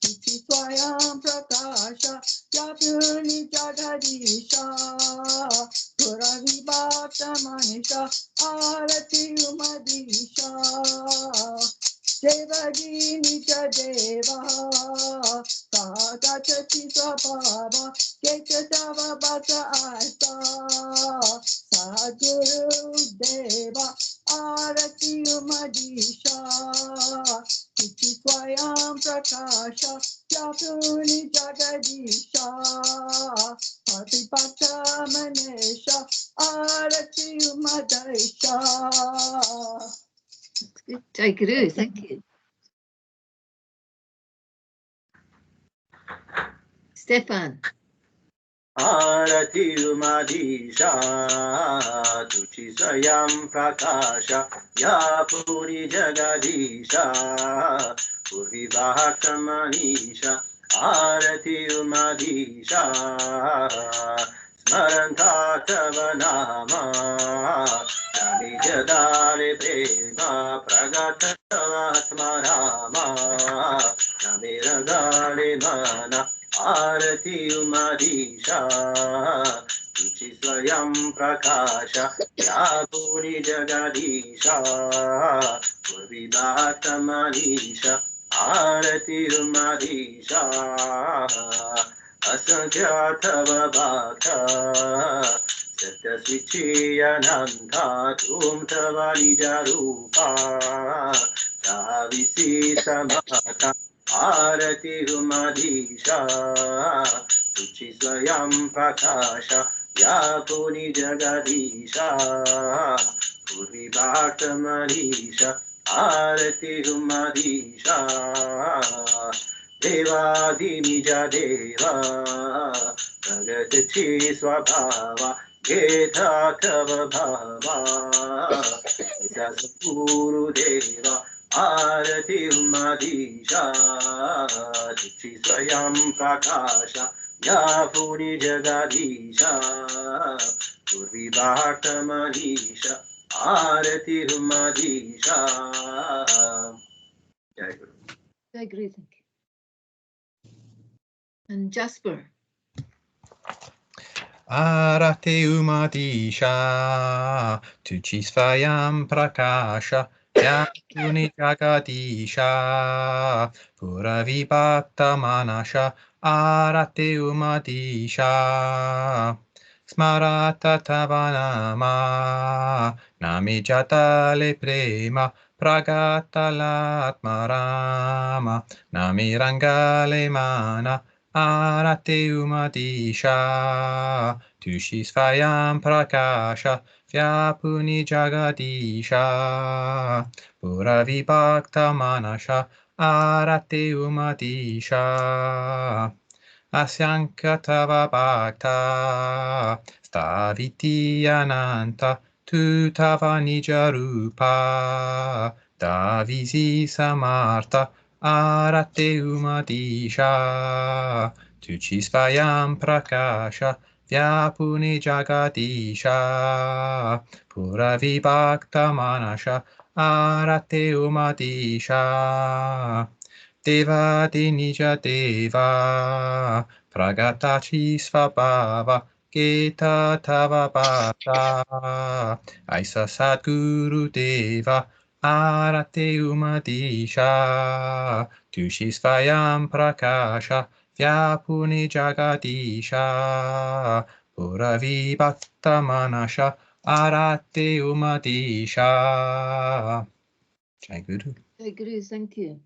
Tuchi Swayam Prakasha Yapuni Jagadisha Pura Vibhakta Manisha Arati Umadisha Devagi Nija Deva Bhagachati Svabhava Gekatava Bhakta Aisa Gurudeva Arati Umadisha Tuchi Swayam Prakasha Yapuni Jagadisha Patipata Manesha Arati Umadisha. Good. Jai Guru, thank you. Stefan. Arati Umadisha Tuchi Swayam Prakasha Yapuni Jagadisha Purvi Bhaktamanisha Arati Umadisha Smaranta Tava Nama Nami Jadale Prema Pragata Atmarama Nami Ragale Mana Arati Umadisha Tuchi Swayam Prakasha Yapuni Jagadisha Purvidata Manisha Arati Umadisha Asankyatava Bhakta Satya Svichi Ananta Tum Tava Nijarupa Davisi Samata Arati Umadisha Tuchi Swayam Prakasha Yapuni Jagadisha Puri Bhakta Manisha Arati Umadisha Devadi Nija Deva Pragati Swabhava Geta Tava Bhava Jasapuru Deva Arati Umadisha Tuchi Swayam Prakasha Yapuni Jagadisha Purvi Bhakta Manisha Arati Umadisha. Jai Guru. Jai Guru, thank you. And Jasper. Arate Umadisha Tuchi Svayam Prakasha Yapuni Jagadisha Puravibhakta Manasha Arate Umadisha Smarata Tavanama Nami Jatale Prema Pragata Latmarama Nami Rangale Mana Arate Umadisha Tushi Svayam Prakasha Vyapuni Jagadisha Puravibhakta Manasha Arate Umadisha Asyankatava Bhakta Staviti Ananta Tutava Nijarupa Davisi Samarta Arate Umadisha Tuchi Svayam Prakasha Vyapuni Jagadisha Puravibhakta Manasha Arate Umadisha Devadi Nija Deva Pragatachi Svabhava Geta Tava Bhakta Aisa Sadguru Deva Arate Umadisha Tushi Svayam Prakasha Vyapuni Jagadisha Puravibhakta Manasha Arate Umadisha. Jai Guru. Jai Guru, thank you.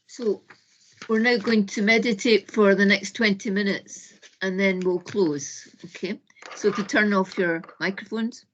So we're now going to meditate for the next 20 minutes and then we'll close. Okay, so if you turn off your microphones.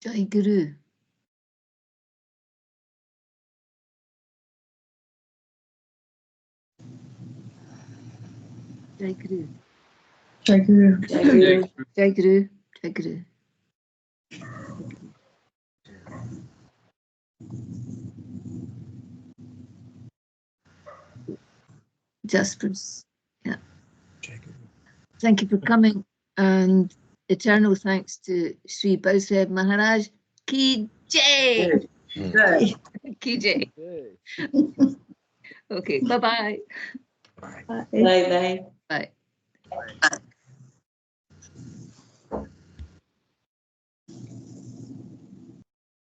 Jai Guru. Jai Guru. Jai Guru. Jai Guru. Jai Guru. Jai Guru. Jaspers. Yeah. Thank you for coming, and eternal thanks to Shri Bhausaheb Maharaj. Ki Jai. Ki Jai. Okay, bye-bye. Bye bye. Bye.